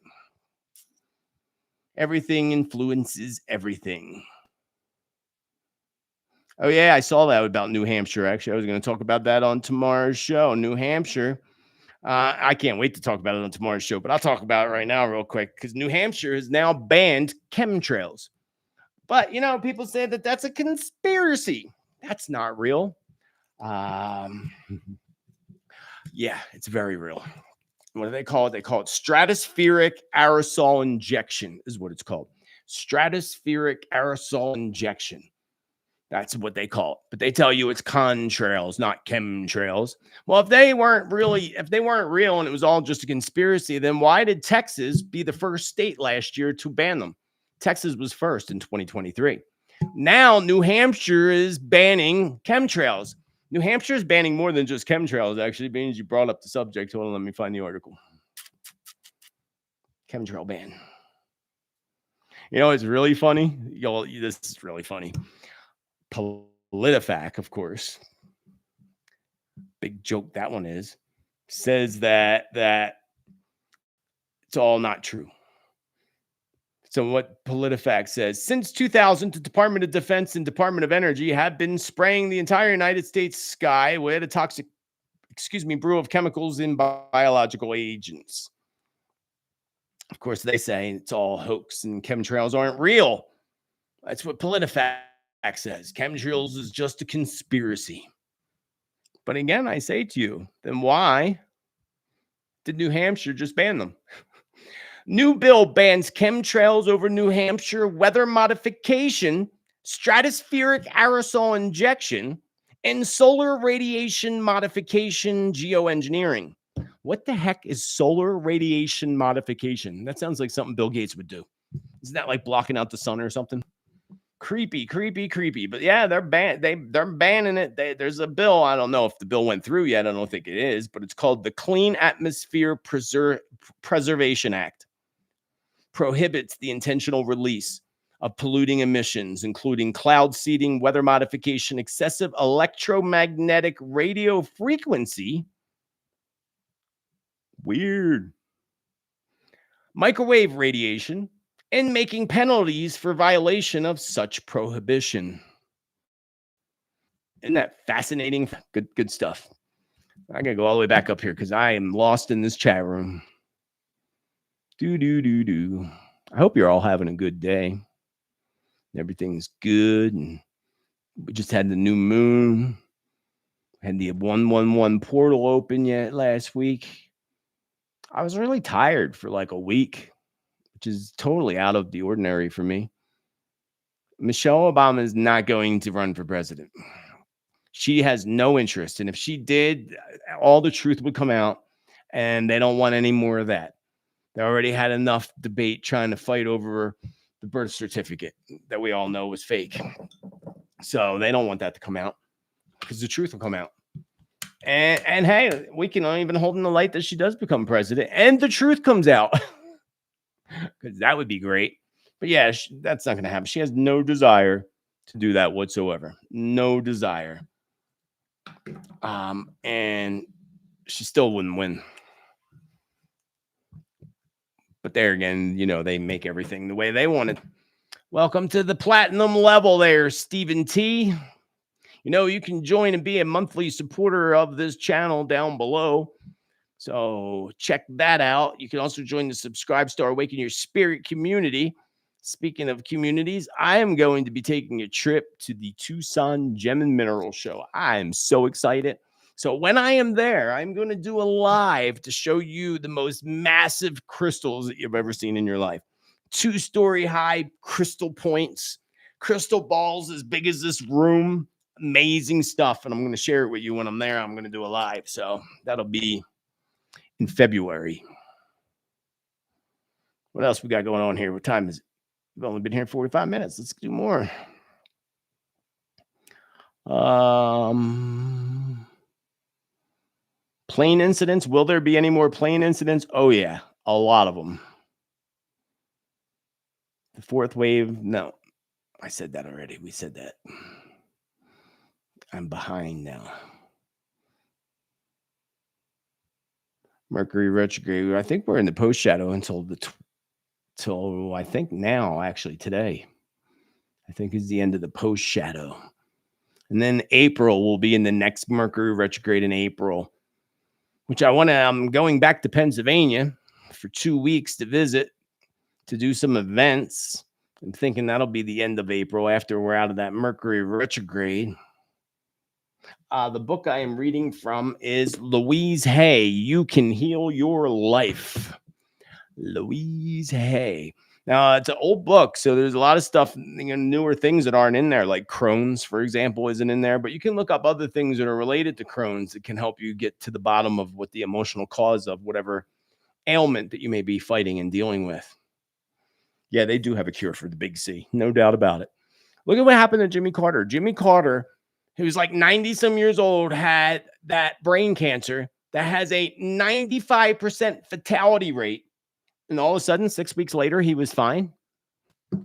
Everything influences everything. Oh, yeah, I saw that about New Hampshire. Actually, I was going to talk about that on tomorrow's show. New Hampshire. I can't wait to talk about it on tomorrow's show, but I'll talk about it right now real quick because New Hampshire has now banned chemtrails. But, you know, people say that that's a conspiracy. That's not real. Yeah, it's very real. What do they call it? They call it stratospheric aerosol injection is what it's called. Stratospheric aerosol injection. That's what they call it. But they tell you it's contrails, not chemtrails. Well, if they weren't real and it was all just a conspiracy, then why did Texas be the first state last year to ban them? Texas was first in 2023. Now New Hampshire is banning chemtrails. New Hampshire is banning more than just chemtrails, actually, means you brought up the subject. Hold on, let me find the article. Chemtrail ban. You know, it's really funny. This is really funny. PolitiFact, of course, big joke that one is, says that it's all not true. So what PolitiFact says, since 2000, the Department of Defense and Department of Energy have been spraying the entire United States sky with a toxic, brew of chemicals and biological agents. Of course, they say it's all hoax and chemtrails aren't real. That's what PolitiFact says. Chemtrails is just a conspiracy. But again, I say to you, then why did New Hampshire just ban them? New bill bans chemtrails over New Hampshire weather modification, stratospheric aerosol injection, and solar radiation modification geoengineering. What the heck is solar radiation modification? That sounds like something Bill Gates would do. Isn't that like blocking out the sun or something? Creepy. But yeah, they're banning it. There's a bill. I don't know if the bill went through yet. I don't think it is, but it's called the Clean Atmosphere Preservation Act. Prohibits the intentional release of polluting emissions, including cloud seeding, weather modification, excessive electromagnetic radio frequency. Weird. Microwave radiation, and making penalties for violation of such prohibition. Isn't that fascinating? Good stuff. I gotta go all the way back up here because I am lost in this chat room. I hope you're all having a good day. Everything's good. And we just had the new moon. Had the 111 portal open yet last week. I was really tired for like a week, which is totally out of the ordinary for me. Michelle Obama is not going to run for president. She has no interest. And if she did, all the truth would come out, and they don't want any more of that. They already had enough debate trying to fight over the birth certificate that we all know was fake. So they don't want that to come out because the truth will come out. And hey, we can even hold in the light that she does become president and the truth comes out. Because that would be great. But yeah, that's not going to happen. She has no desire to do that whatsoever. No desire. And she still wouldn't win. But there again, they make everything the way they want it. Welcome to the platinum level there, Stephen T. You can join and be a monthly supporter of this channel down below. So check that out. You can also join the Subscribe Star Awaken Your Spirit community. Speaking of communities, I am going to be taking a trip to the Tucson Gem and Mineral Show. I am so excited. So when I am there, I'm going to do a live to show you the most massive crystals that you've ever seen in your life. 2-story high crystal points, crystal balls as big as this room. Amazing stuff. And I'm going to share it with you when I'm there. I'm going to do a live. So that'll be in February. What else we got going on here? What time is it? We've only been here 45 minutes. Let's do more. Plane incidents. Will there be any more plane incidents? Oh, yeah. A lot of them. The fourth wave. No. I said that already. We said that. I'm behind now. Mercury retrograde. I think we're in the post shadow until I think now, actually today. I think is the end of the post shadow. And then April will be in the next Mercury retrograde in April, which I'm going back to Pennsylvania for 2 weeks to visit, to do some events. I'm thinking that'll be the end of April after we're out of that Mercury retrograde. The book I am reading from is Louise Hay, You Can Heal Your Life. Louise Hay. Now, it's an old book, so there's a lot of stuff, newer things that aren't in there, like Crohn's, for example, isn't in there. But you can look up other things that are related to Crohn's that can help you get to the bottom of what the emotional cause of whatever ailment that you may be fighting and dealing with. Yeah, they do have a cure for the big C, no doubt about it. Look at what happened to Jimmy Carter. Jimmy Carter, who's like 90-some years old, had that brain cancer that has a 95% fatality rate. And all of a sudden, 6 weeks later, he was fine.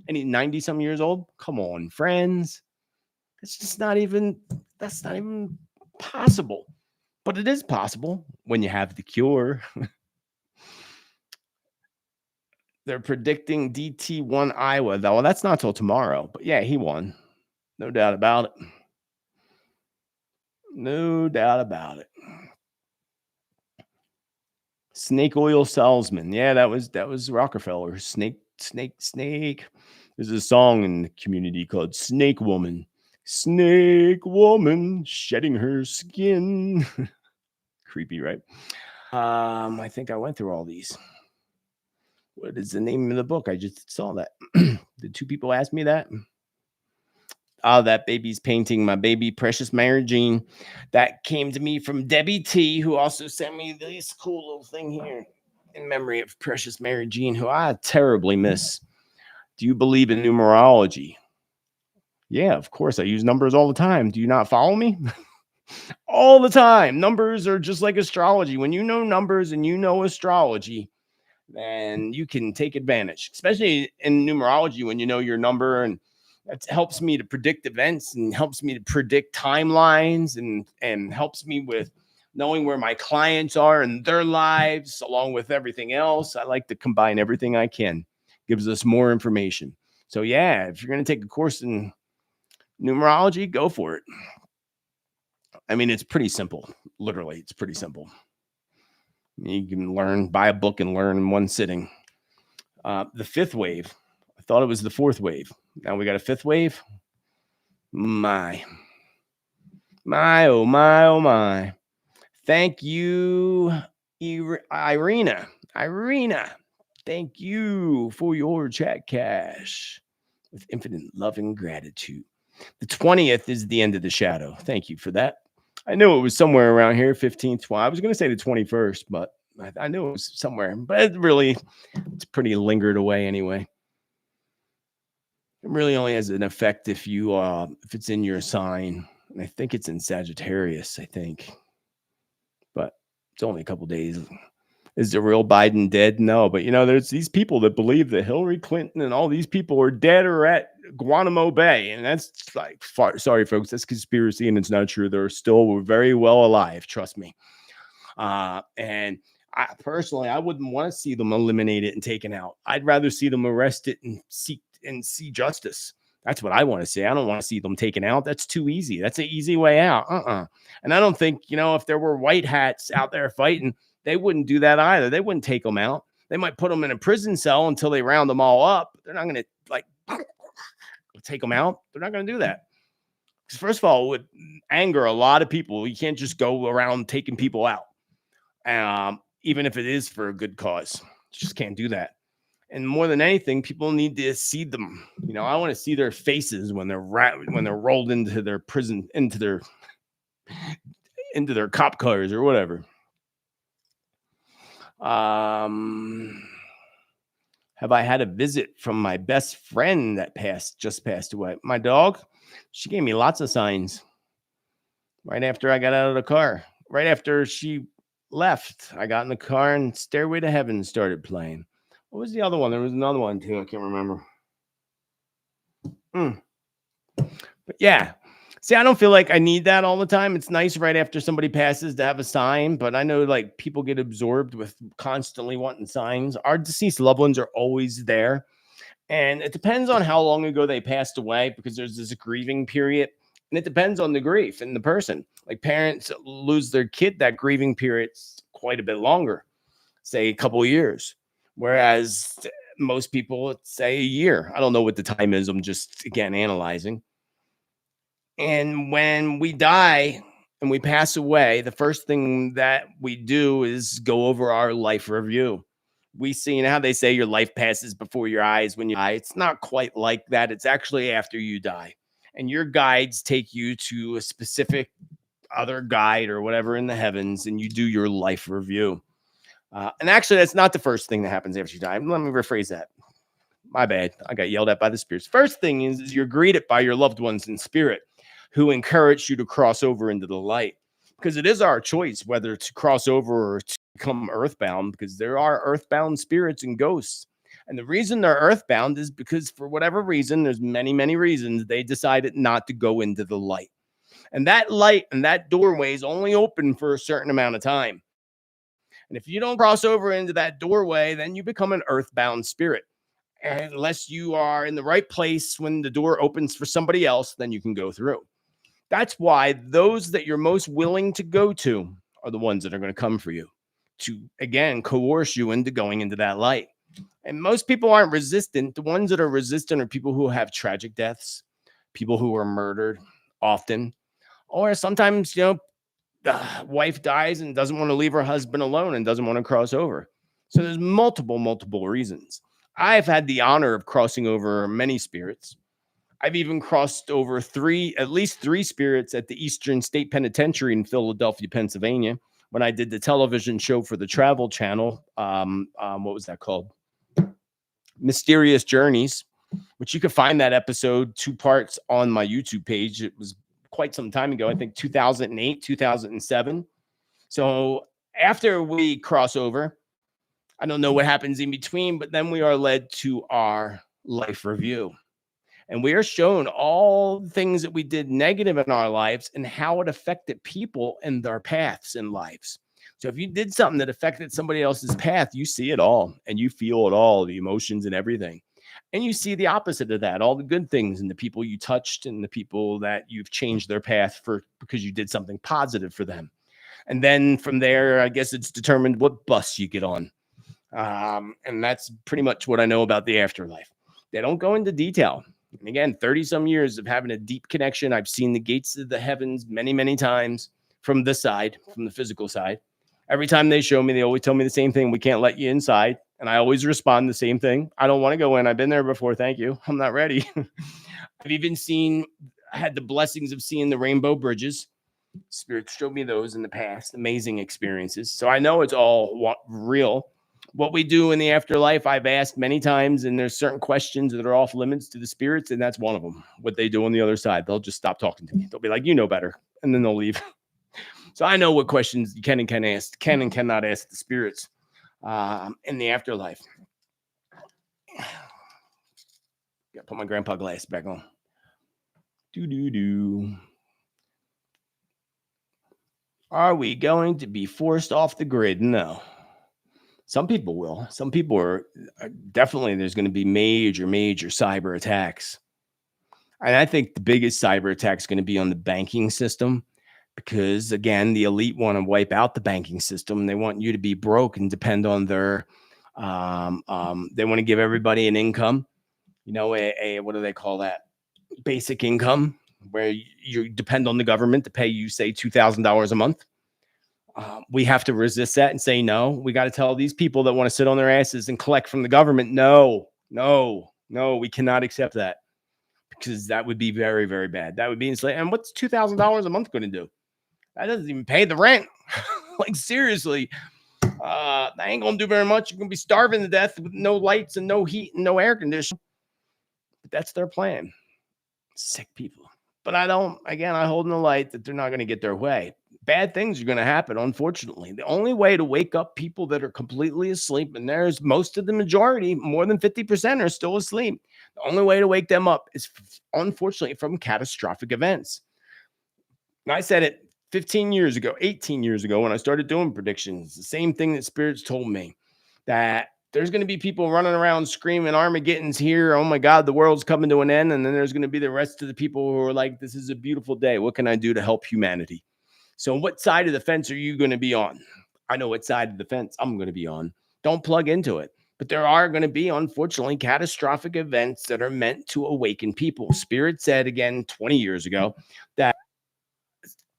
And he's 90-some years old. Come on, friends. That's not even possible. But it is possible when you have the cure. They're predicting DT won Iowa, though. Well, that's not till tomorrow. But yeah, he won. No doubt about it. No doubt about it. Snake oil salesman. Yeah, that was Rockefeller. Snake. There's a song in the community called Snake Woman. Snake Woman shedding her skin. Creepy, right? I think I went through all these. What is the name of the book? I just saw that. Did 2 people ask me that? Oh, that baby's painting, my baby Precious Mary Jean. That came to me from Debbie T, who also sent me this cool little thing here in memory of Precious Mary Jean, who I terribly miss. Do you believe in numerology? Yeah, of course. I use numbers all the time. Do you not follow me? All the time. Numbers are just like astrology. When you know numbers and you know astrology, then you can take advantage, especially in numerology when you know your number, and that helps me to predict events and helps me to predict timelines and helps me with knowing where my clients are in their lives, along with everything else. I like to combine everything I can. Gives us more information. So yeah, if you're going to take a course in numerology, go for it. I mean, it's pretty simple. Literally, it's pretty simple. You can buy a book and learn in one sitting. The fifth wave. I thought it was the fourth wave. Now we got a fifth wave. My, oh my, oh my. Thank you, Irina. Thank you for your chat cash with infinite love and gratitude. The 20th is the end of the shadow. Thank you for that. I knew it was somewhere around here, 15th. I was going to say the 21st, but I knew it was somewhere. But it's pretty lingered away anyway. It really only has an effect if it's in your sign. And I think it's in Sagittarius, I think. But it's only a couple days. Is the real Biden dead? No, but there's these people that believe that Hillary Clinton and all these people are dead or at Guantanamo Bay, and that's like, sorry, folks, that's conspiracy, and it's not true. They're still very well alive, trust me. And I personally, I wouldn't want to see them eliminated and taken out. I'd rather see them arrested and see justice. That's what I want to see. I don't want to see them taken out. That's too easy. That's an easy way out. And I don't think, if there were white hats out there fighting, they wouldn't do that either. They wouldn't take them out. They might put them in a prison cell until they round them all up. They're not going to take them out. They're not going to do that. Because first of all, it would anger a lot of people. You can't just go around taking people out, even if it is for a good cause. You just can't do that. And more than anything, people need to see them. I want to see their faces when they're rolled into their prison, into their cop cars or whatever. Have I had a visit from my best friend that just passed away? My dog, she gave me lots of signs right after I got out of the car. Right after she left, I got in the car and Stairway to Heaven started playing. What was the other one? There was another one too. I can't remember. But yeah. See, I don't feel like I need that all the time. It's nice right after somebody passes to have a sign, but I know like people get absorbed with constantly wanting signs. Our deceased loved ones are always there. And it depends on how long ago they passed away, because there's this grieving period. And it depends on the grief and the person. Like parents lose their kid, that grieving period's quite a bit longer, say a couple of years. Whereas most people, say a year. I don't know what the time is. I'm just, again, analyzing. And when we die and we pass away, the first thing that we do is go over our life review. We see, how they say your life passes before your eyes when you die. It's not quite like that. It's actually after you die. And your guides take you to a specific other guide or whatever in the heavens, and you do your life review. And actually, that's not the first thing that happens after you die. Let me rephrase that. My bad. I got yelled at by the spirits. First thing is you're greeted by your loved ones in spirit, who encourage you to cross over into the light, because it is our choice whether to cross over or to become earthbound, because there are earthbound spirits and ghosts. And the reason they're earthbound is because, for whatever reason, there's many, many reasons, they decided not to go into the light. And that light and that doorway is only open for a certain amount of time. And if you don't cross over into that doorway, then you become an earthbound spirit. And unless you are in the right place when the door opens for somebody else, then you can go through. That's why those that you're most willing to go to are the ones that are going to come for you, to, again, coerce you into going into that light. And most people aren't resistant. The ones that are resistant are people who have tragic deaths, people who are murdered often, or sometimes, the wife dies and doesn't want to leave her husband alone and doesn't want to cross over. So there's multiple reasons. I've had the honor of crossing over many spirits. I've even crossed over at least three spirits at the Eastern State Penitentiary in Philadelphia, Pennsylvania, when I did the television show for the Travel Channel. What was that called? Mysterious Journeys, which you can find that episode, 2 parts, on my YouTube page. It was quite some time ago, I think 2008, 2007. So after we cross over, I don't know what happens in between, but then we are led to our life review. And we are shown all the things that we did negative in our lives and how it affected people and their paths in lives. So if you did something that affected somebody else's path, you see it all and you feel it all, the emotions and everything. And you see the opposite of that, all the good things and the people you touched and the people that you've changed their path for because you did something positive for them. And then from there, I guess it's determined what bus you get on. And that's pretty much what I know about the afterlife. They don't go into detail. And again, 30 some years of having a deep connection. I've seen the gates of the heavens many, many times from this side, from the physical side. Every time they show me, they always tell me the same thing. We can't let you inside. And I always respond the same thing. I don't want to go in. I've been there before. Thank you. I'm not ready. I've even had the blessings of seeing the rainbow bridges. Spirits showed me those in the past. Amazing experiences. So I know it's all real. What we do in the afterlife, I've asked many times, and there's certain questions that are off limits to the spirits, and that's one of them. What they do on the other side, they'll just stop talking to me. They'll be like, you know better, and then they'll leave. So I know what questions you can and cannot ask the spirits in the afterlife. Gotta put my grandpa glass back on. Are we going to be forced off the grid? No. Some people will. Some people are definitely, there's going to be major cyber attacks. And I think the biggest cyber attack is going to be on the banking system because, again, the elite want to wipe out the banking system. They want you to be broke and depend on their, they want to give everybody an income, what do they call that? Basic income, where you depend on the government to pay you, say, $2,000 a month. We have to resist that and say, no, we got to tell these people that want to sit on their asses and collect from the government. No, we cannot accept that because that would be very, very bad. That would be enslaved. And what's $2,000 a month going to do? That doesn't even pay the rent. Like, seriously, that ain't going to do very much. You're going to be starving to death with no lights and no heat and no air conditioning. But that's their plan. Sick people. But I hold in the light that they're not going to get their way. Bad things are going to happen, unfortunately. The only way to wake up people that are completely asleep, and there's most of the majority, more than 50% are still asleep. The only way to wake them up is, unfortunately, from catastrophic events. And I said it 18 years ago, when I started doing predictions, the same thing that spirits told me, that there's going to be people running around screaming, Armageddon's here. Oh my God, the world's coming to an end. And then there's going to be the rest of the people who are like, this is a beautiful day. What can I do to help humanity? So what side of the fence are you going to be on? I know what side of the fence I'm going to be on. Don't plug into it. But there are going to be, unfortunately, catastrophic events that are meant to awaken people. Spirit said again 20 years ago that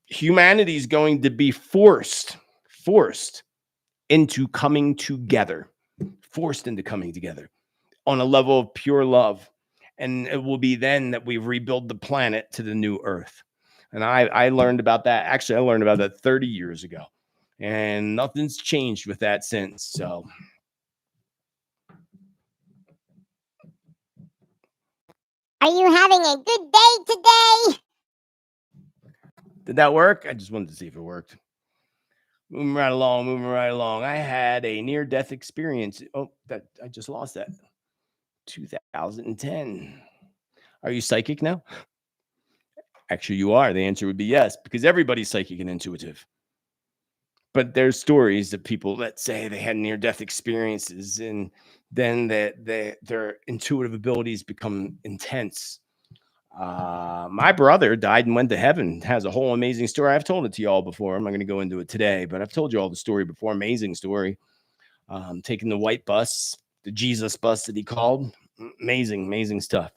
humanity is going to be forced into coming together. Forced into coming together on a level of pure love. And it will be then that we rebuild the planet to the new earth. And I learned about that. Actually, I learned about that 30 years ago. And nothing's changed with that since. So are you having a good day today? Did that work? I just wanted to see if it worked. Moving right along. I had a near-death experience. Oh, I just lost that. 2010. Are you psychic now? Actually, you are. The answer would be yes, because everybody's psychic and intuitive. But there's stories of people that say they had near-death experiences, and then their intuitive abilities become intense. My brother died and went to heaven. Has a whole amazing story. I've told it to y'all before. I'm not going to go into it today, but I've told you all the story before. Amazing story. Taking the white bus, the Jesus bus that he called. Amazing stuff.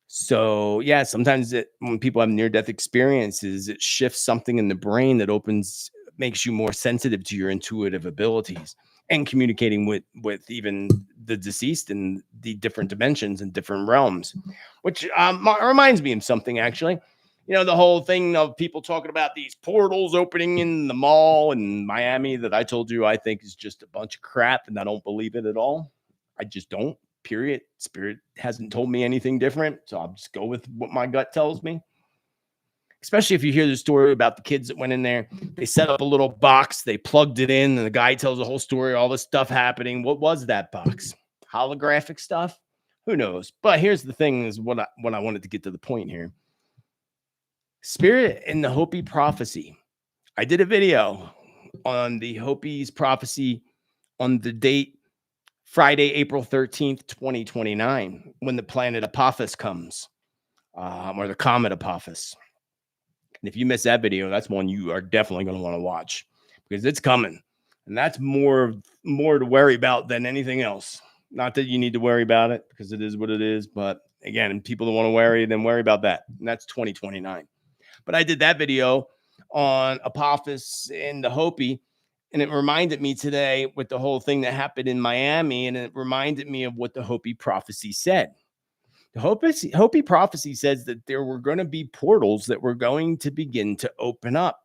So yeah, sometimes when people have near-death experiences, it shifts something in the brain that makes you more sensitive to your intuitive abilities and communicating with even the deceased in the different dimensions and different realms, which reminds me of something, actually. The whole thing of people talking about these portals opening in the mall in Miami that I told you I think is just a bunch of crap, and I don't believe it at all. I just don't. Period. Spirit hasn't told me anything different, so I'll just go with what my gut tells me. Especially if you hear the story about the kids that went in there, they set up a little box, they plugged it in, and the guy tells the whole story, all this stuff happening. What was that box? Holographic stuff? Who knows? But here's the thing: is what I wanted to get to the point here. Spirit in the Hopi prophecy. I did a video on the Hopi's prophecy on the date Friday, April 13th, 2029, when the planet Apophis comes, or the comet Apophis. And if you miss that video, that's one you are definitely going to want to watch because it's coming. And that's more to worry about than anything else. Not that you need to worry about it because it is what it is. But again, people don't want to worry, then worry about that. And that's 2029. But I did that video on Apophis and the Hopi. And it reminded me today with the whole thing that happened in Miami. And it reminded me of what the Hopi prophecy said. The Hopi prophecy says that there were going to be portals that were going to begin to open up,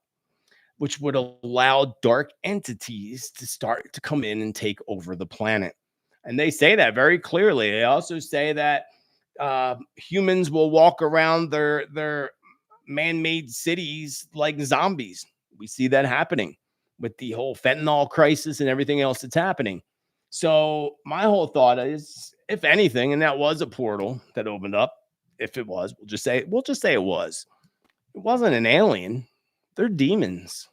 which would allow dark entities to start to come in and take over the planet. And they say that very clearly. They also say that humans will walk around their man-made cities like zombies. We see that happening with the whole fentanyl crisis and everything else that's happening. So my whole thought is, if anything, and that was a portal that opened up, if it was, we'll just say it was. It wasn't an alien. They're demons.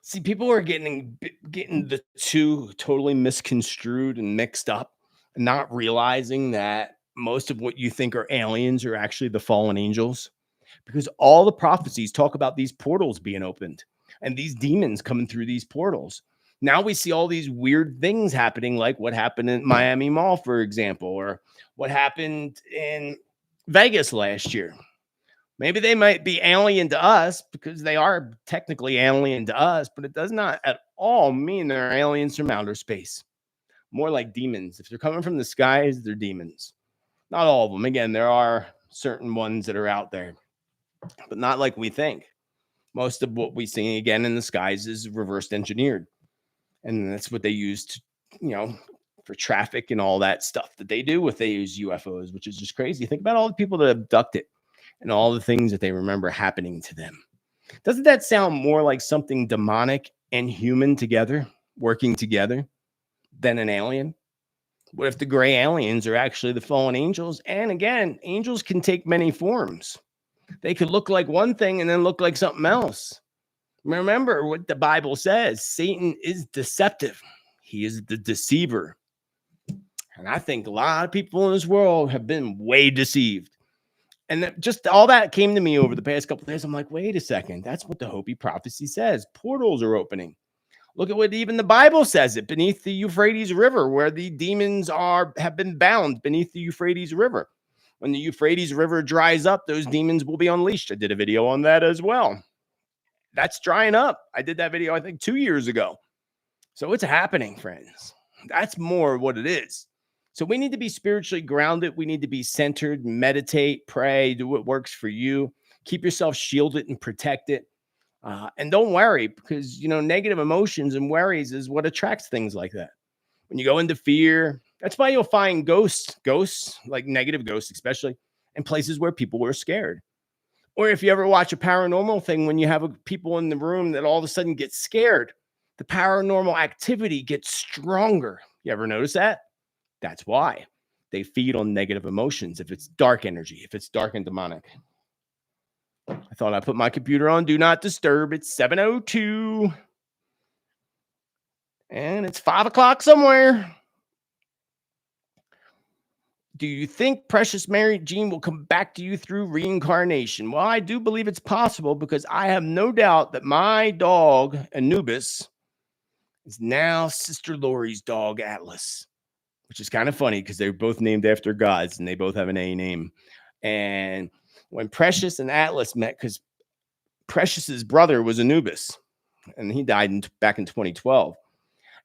See, people are getting the two totally misconstrued and mixed up, and not realizing that most of what you think are aliens are actually the fallen angels, because all the prophecies talk about these portals being opened and these demons coming through these portals. Now we see all these weird things happening, like what happened in Miami Mall, for example, or what happened in Vegas last year. Maybe they might be alien to us because they are technically alien to us, but it does not at all mean they're aliens from outer space. More like demons. If they're coming from the skies, they're demons. Not all of them. Again, there are certain ones that are out there, but not like we think. Most of what we see again in the skies is reversed engineered. And that's what they use to, for traffic and all that stuff that they do if they use UFOs, which is just crazy. Think about all the people that abducted and all the things that they remember happening to them. Doesn't that sound more like something demonic and human together, working together, than an alien? What if the gray aliens are actually the fallen angels? And again, angels can take many forms. They could look like one thing and then look like something else. Remember what the Bible says. Satan is deceptive. He is the deceiver. And I think a lot of people in this world have been way deceived. And just all that came to me over the past couple of days. I'm like, wait a second. That's what the Hopi prophecy says. Portals are opening. Look at what even the Bible says it beneath the Euphrates River, where the demons have been bound beneath the Euphrates River. When the Euphrates River dries up, those demons will be unleashed. I did a video on that as well. That's drying up. I did that video, I think, 2 years ago. So it's happening, friends. That's more what it is. So we need to be spiritually grounded. We need to be centered, meditate, pray, do what works for you. Keep yourself shielded and protected. And don't worry, because, negative emotions and worries is what attracts things like that. When you go into fear, that's why you'll find ghosts, like negative ghosts, especially in places where people were scared. Or if you ever watch a paranormal thing, when you have people in the room that all of a sudden get scared, the paranormal activity gets stronger. You ever notice that? That's why they feed on negative emotions. If it's dark energy, if it's dark and demonic. I thought I put my computer on do not disturb. It's 7:02. And it's 5 o'clock somewhere. Do you think Precious Mary Jean will come back to you through reincarnation? Well, I do believe it's possible, because I have no doubt that my dog, Anubis, is now Sister Lori's dog, Atlas, which is kind of funny because they're both named after gods and they both have an A name. And when Precious and Atlas met, because Precious's brother was Anubis and he died back in 2012.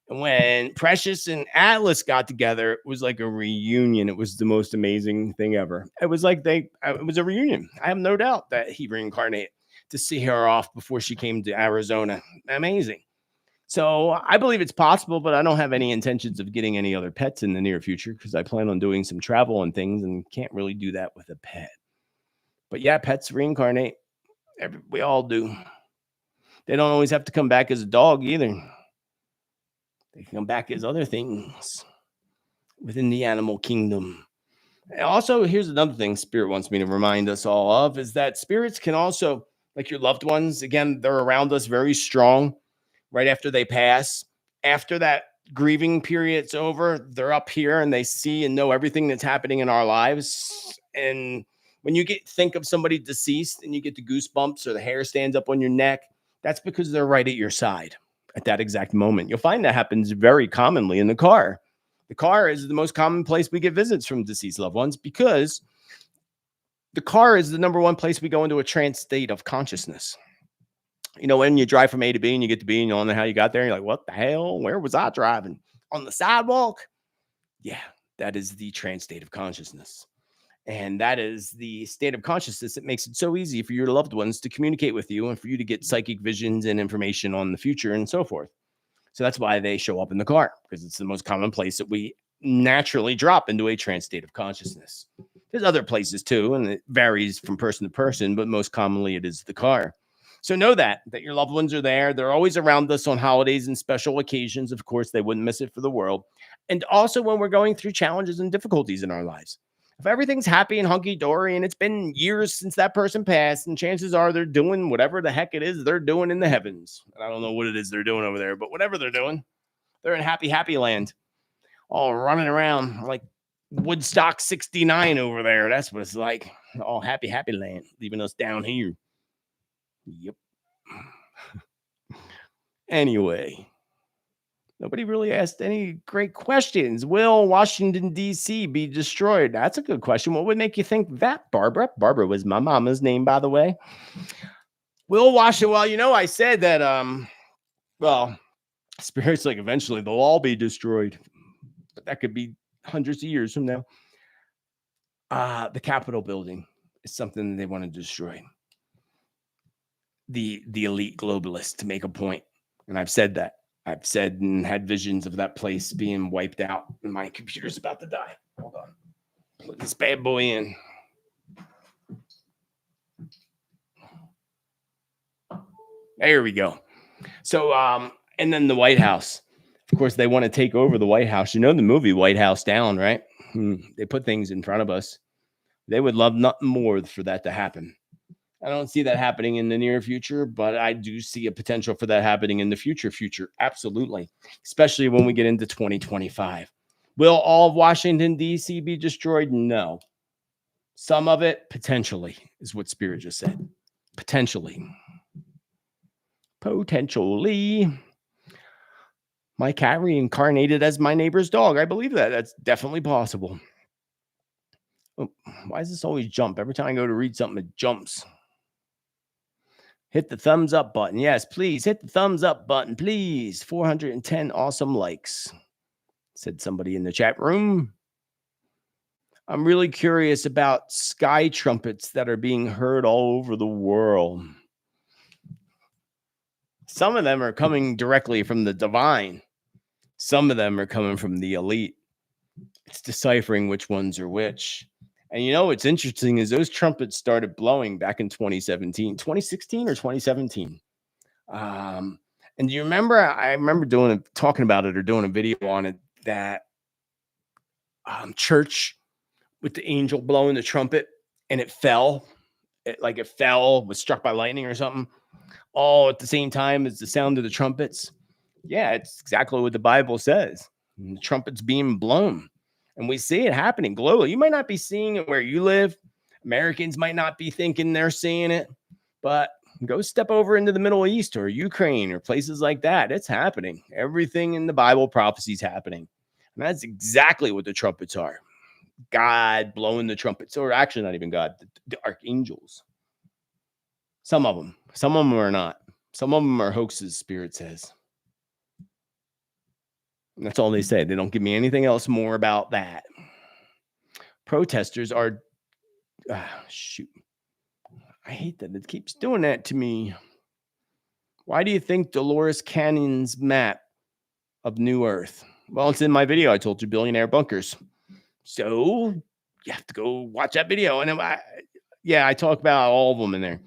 And when Precious and Atlas got together, it was like a reunion. It was the most amazing thing ever. It was like it was a reunion. I have no doubt that he reincarnated to see her off before she came to Arizona. Amazing. So I believe it's possible, but I don't have any intentions of getting any other pets in the near future, because I plan on doing some travel and things and can't really do that with a pet. But yeah, pets reincarnate. We all do. They don't always have to come back as a dog either. They can come back as other things within the animal kingdom. And also, here's another thing Spirit wants me to remind us all of, is that spirits can also, like your loved ones, again, they're around us very strong right after they pass. After that grieving period's over, they're up here and they see and know everything that's happening in our lives. And when you think of somebody deceased and you get the goosebumps or the hair stands up on your neck, that's because they're right at your side. at that exact moment. You'll find that happens very commonly in the car. The car is the most common place we get visits from deceased loved ones because the car is the number one place we go into a trance state of consciousness. You know, when you drive from A to B and you get to B and you don't know how you got there, you're like, what the hell? Where was I driving? On the sidewalk? Yeah, that is the trance state of consciousness. And that is the state of consciousness that makes it so easy for your loved ones to communicate with you and for you to get psychic visions and information on the future and so forth. So that's why they show up in the car, because it's the most common place that we naturally drop into a trance state of consciousness. There's other places too, and it varies from person to person, but most commonly it is the car. So know that your loved ones are there. They're always around us on holidays and special occasions. Of course, they wouldn't miss it for the world. And also when we're going through challenges and difficulties in our lives. If everything's happy and hunky-dory and it's been years since that person passed, and chances are they're doing whatever the heck it is they're doing in the heavens. And I don't know what it is they're doing over there, but whatever they're doing, they're in happy, happy land, all running around like Woodstock 69 over there. That's what it's like. All happy, happy land, leaving us down here. Yep. Anyway. Nobody really asked any great questions. Will Washington, D.C. be destroyed? That's a good question. What would make you think that, Barbara? Barbara was my mama's name, by the way. Will Washington, well, you know, I said that, spirits, like, eventually they'll all be destroyed. But that could be hundreds of years from now. The Capitol building is something that they want to destroy. The elite globalists, to make a point. And I've said that. I've said and had visions of that place being wiped out. And my computer's about to die. Hold on. Put this bad boy in. There we go. So, and then the White House. Of course, they want to take over the White House. You know the movie White House Down, right? They put things in front of us. They would love nothing more for that to happen. I don't see that happening in the near future, but I do see a potential for that happening in the future. Absolutely. Especially when we get into 2025. Will all of Washington, D.C. be destroyed? No. Some of it, potentially, is what Spirit just said. Potentially. My cat reincarnated as my neighbor's dog. I believe that. That's definitely possible. Oh, why does this always jump? Every time I go to read something, it jumps. Hit the thumbs up button. Yes, please hit the thumbs up button, please. 410 awesome likes, said somebody in the chat room. I'm really curious about sky trumpets that are being heard all over the world. Some of them are coming directly from the divine. Some of them are coming from the elite. It's deciphering which ones are which. And you know what's interesting is those trumpets started blowing back in 2016 or 2017. And do you remember? I remember talking about it or doing a video on it. That church with the angel blowing the trumpet, and it fell. It fell, was struck by lightning or something. All at the same time as the sound of the trumpets. Yeah, it's exactly what the Bible says. And the trumpets being blown. And we see it happening globally. You might not be seeing it where you live. Americans might not be thinking they're seeing it. But go step over into the Middle East or Ukraine or places like that. It's happening. Everything in the Bible prophecy is happening. And that's exactly what the trumpets are. God blowing the trumpets. Or actually not even God. The archangels. Some of them. Some of them are not. Some of them are hoaxes, Spirit says. And that's all they say. They don't give me anything else more about that. Protesters are... shoot. I hate that it keeps doing that to me. Why do you think Dolores Cannon's map of New Earth? Well, it's in my video. I told you, Billionaire Bunkers. So you have to go watch that video. And I talk about all of them in there.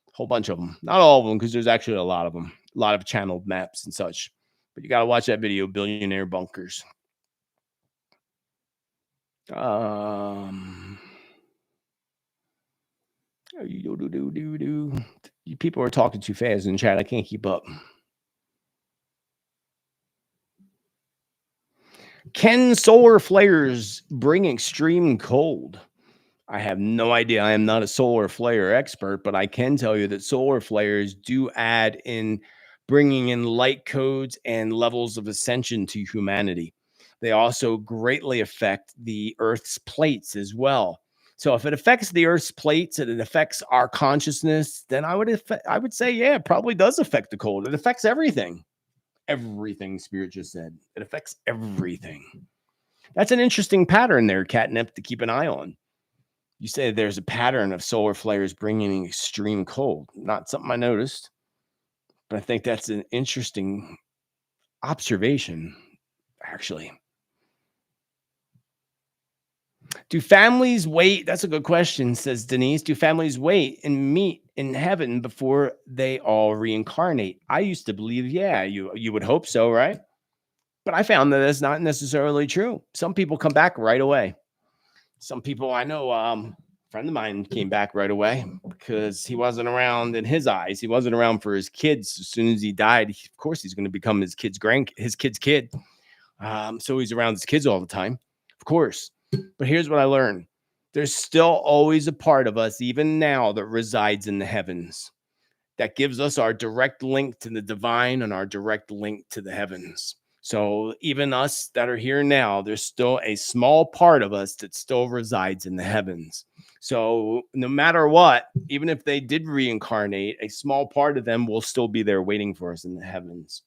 A whole bunch of them. Not all of them, because there's actually a lot of them. A lot of channeled maps and such. But you got to watch that video, Billionaire Bunkers. You people are talking too fast in chat. I can't keep up. Can solar flares bring extreme cold? I have no idea. I am not a solar flare expert, but I can tell you that solar flares do add in bringing in light codes and levels of ascension to humanity. They also greatly affect the Earth's plates as well. So if it affects the Earth's plates and it affects our consciousness, then I would say, yeah, it probably does affect the cold. It affects everything. Everything, Spirit just said. It affects everything. That's an interesting pattern there, Catnip, to keep an eye on. You say there's a pattern of solar flares bringing extreme cold. Not something I noticed, but I think that's an interesting observation, actually. Do families wait? That's a good question, says Denise. Do families wait and meet in heaven before they all reincarnate? I used to believe, yeah, you would hope so, right? But I found that that's not necessarily true. Some people come back right away. Some people I know, a friend of mine came back right away because he wasn't around in his eyes. He wasn't around for his kids. As soon as he died, of course, he's going to become his kid's kid. So he's around his kids all the time, of course. But here's what I learned. There's still always a part of us, even now, that resides in the heavens that gives us our direct link to the divine and our direct link to the heavens. So even us that are here now, there's still a small part of us that still resides in the heavens. So no matter what, even if they did reincarnate, a small part of them will still be there waiting for us in the heavens.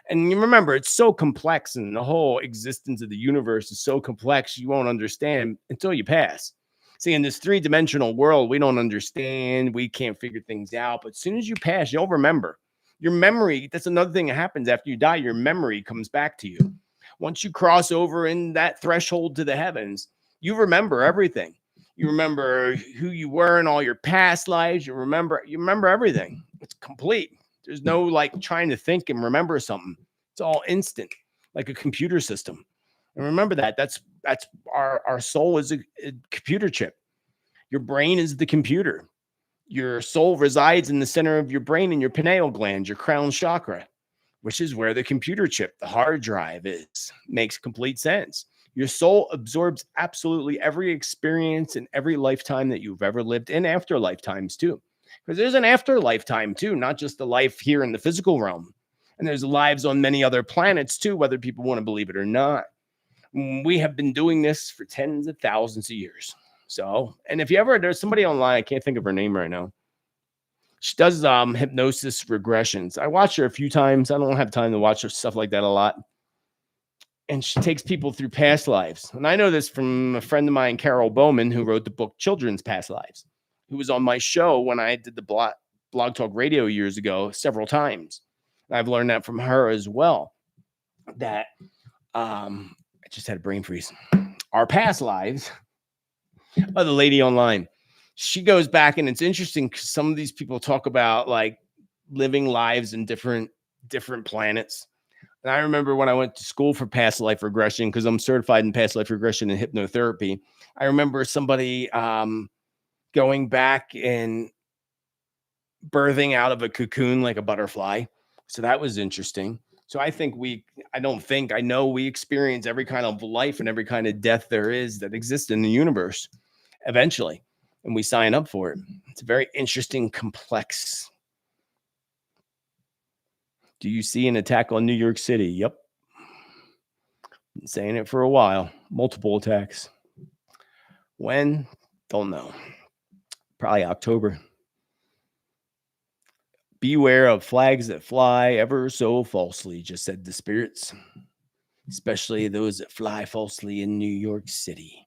And you remember, it's so complex, and the whole existence of the universe is so complex, you won't understand until you pass. See, in this three-dimensional world, we don't understand. We can't figure things out. But as soon as you pass, you'll remember. Your memory, that's another thing that happens after you die. Your memory comes back to you. Once you cross over in that threshold to the heavens, you remember everything. You remember who you were in all your past lives. You remember everything. It's complete. There's no like trying to think and remember something. It's all instant, like a computer system. And remember that. That's our soul is a computer chip. Your brain is the computer. Your soul resides in the center of your brain in your pineal gland, your crown chakra, which is where the computer chip, the hard drive is. Makes complete sense. Your soul absorbs absolutely every experience in every lifetime that you've ever lived, and after lifetimes too. Because there's an afterlife time too, not just the life here in the physical realm. And there's lives on many other planets too, whether people want to believe it or not. We have been doing this for tens of thousands of years. So, and if you ever, there's somebody online, I can't think of her name right now. She does hypnosis regressions. I watch her a few times. I don't have time to watch her stuff like that a lot. And she takes people through past lives. And I know this from a friend of mine, Carol Bowman, who wrote the book Children's Past Lives, who was on my show when I did the Blog Talk Radio years ago several times. I've learned that from her as well, that I just had a brain freeze. Our past lives, the lady online, she goes back, and it's interesting because some of these people talk about like living lives in different planets. And I remember when I went to school for past life regression, because I'm certified in past life regression and hypnotherapy. I remember somebody going back and birthing out of a cocoon like a butterfly. So that was interesting. So I know we experience every kind of life and every kind of death there is that exists in the universe eventually. And we sign up for it. It's a very interesting, complex. Do you see an attack on New York City? Yep. Been saying it for a while. Multiple attacks. When? Don't know. Probably October. Beware of flags that fly ever so falsely, just said the spirits. Especially those that fly falsely in New York City.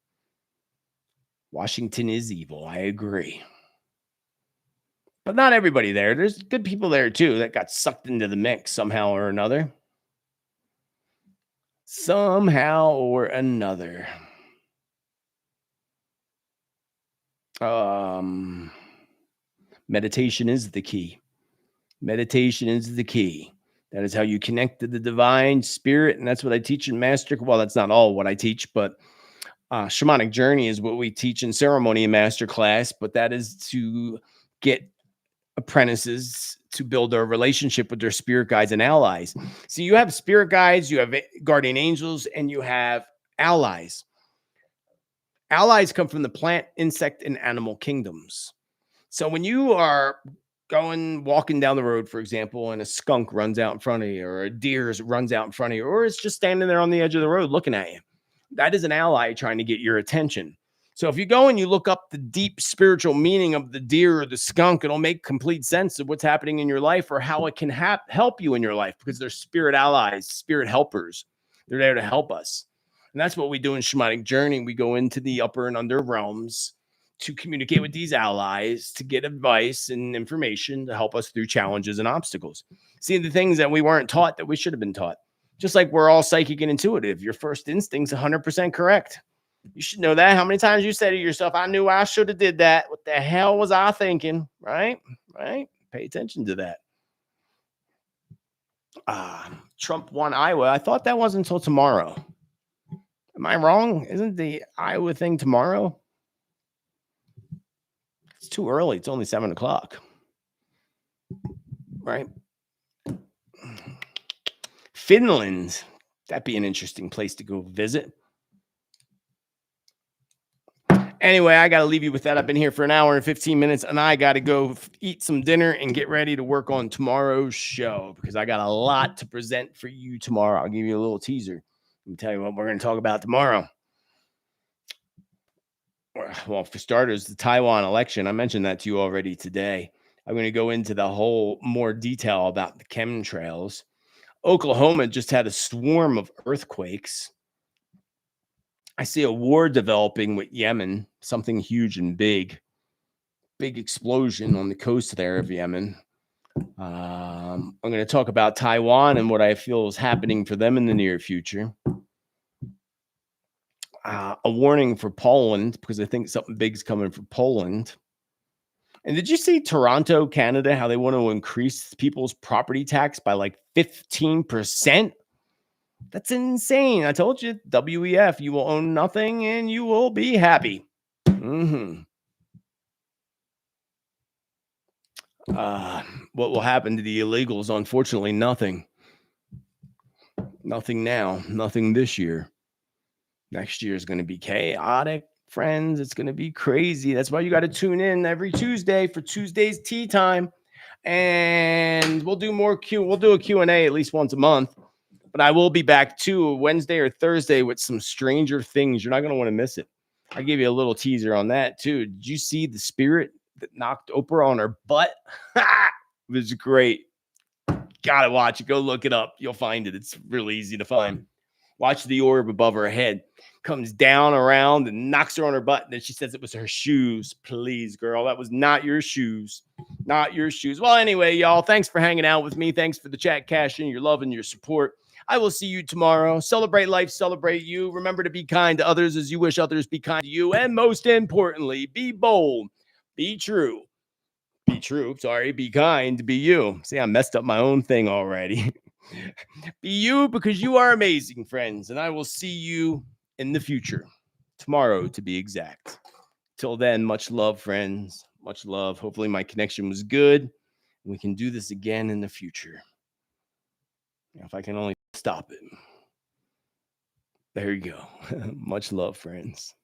Washington is evil. I agree. But not everybody there. There's good people there too that got sucked into the mix somehow or another. Somehow or another. Meditation is the key. Meditation is the key. That is how you connect to the divine spirit. And that's what I teach in Master. Well, that's not all what I teach, but shamanic journey is what we teach in ceremony and master class. But that is to get apprentices to build a relationship with their spirit guides and allies. So you have spirit guides, you have guardian angels, and you have allies. Allies come from the plant, insect, and animal kingdoms. So when you are walking down the road, for example, and a skunk runs out in front of you, or a deer runs out in front of you, or it's just standing there on the edge of the road looking at you. That is an ally trying to get your attention. So if you go and you look up the deep spiritual meaning of the deer or the skunk, it'll make complete sense of what's happening in your life or how it can help you in your life, because they're spirit allies, spirit helpers. They're there to help us. And that's what we do in Shamanic Journey. We go into the upper and under realms to communicate with these allies, to get advice and information to help us through challenges and obstacles. See, the things that we weren't taught that we should have been taught. Just like we're all psychic and intuitive. Your first instinct's 100% correct. You should know that. How many times you say to yourself, I knew I should have did that. What the hell was I thinking? Right? Pay attention to that. Trump won Iowa. I thought that wasn't until tomorrow. Am I wrong? Isn't the Iowa thing tomorrow? It's too early. It's only 7 o'clock. Right? Finland. That'd be an interesting place to go visit. Anyway, I got to leave you with that. I've been here for an hour and 15 minutes, and I got to go eat some dinner and get ready to work on tomorrow's show, because I got a lot to present for you tomorrow. I'll give you a little teaser. Let me tell you what we're going to talk about tomorrow. Well, for starters, the Taiwan election. I mentioned that to you already today. I'm going to go into the whole more detail about the chemtrails. Oklahoma just had a swarm of earthquakes. I see a war developing with Yemen, something huge and big explosion on the coast there of Yemen. I'm going to talk about Taiwan and what I feel is happening for them in the near future. A warning for Poland, because I think something big's coming for Poland. And did you see Toronto, Canada, how they want to increase people's property tax by like 15%? That's insane. I told you, WEF, you will own nothing and you will be happy. What will happen to the illegals? Unfortunately, nothing. Nothing now. Nothing this year. Next year is going to be chaotic, friends. It's going to be crazy. That's why you got to tune in every Tuesday for Tuesday's Tea Time. And we'll do we'll do a Q&A at least once a month. But I will be back too Wednesday or Thursday with some Stranger Things. You're not going to want to miss it. I gave you a little teaser on that too. Did you see the spirit that knocked Oprah on her butt? It was great. Gotta watch it. Go look it up. You'll find it. It's really easy to find. Watch the orb above her head. Comes down around and knocks her on her butt. And then she says it was her shoes. Please, girl, that was not your shoes. Not your shoes. Well, anyway, y'all, thanks for hanging out with me. Thanks for the chat, cashing, your love and your support. I will see you tomorrow. Celebrate life, celebrate you. Remember to be kind to others as you wish others be kind to you. And most importantly, be bold, be true. Be true. Sorry, be kind, be you. See, I messed up my own thing already. Be you, because you are amazing, friends. And I will see you in the future. Tomorrow, to be exact. Till then, much love, friends. Much love. Hopefully my connection was good. We can do this again in the future. If I can only stop it. There you go. Much love, friends.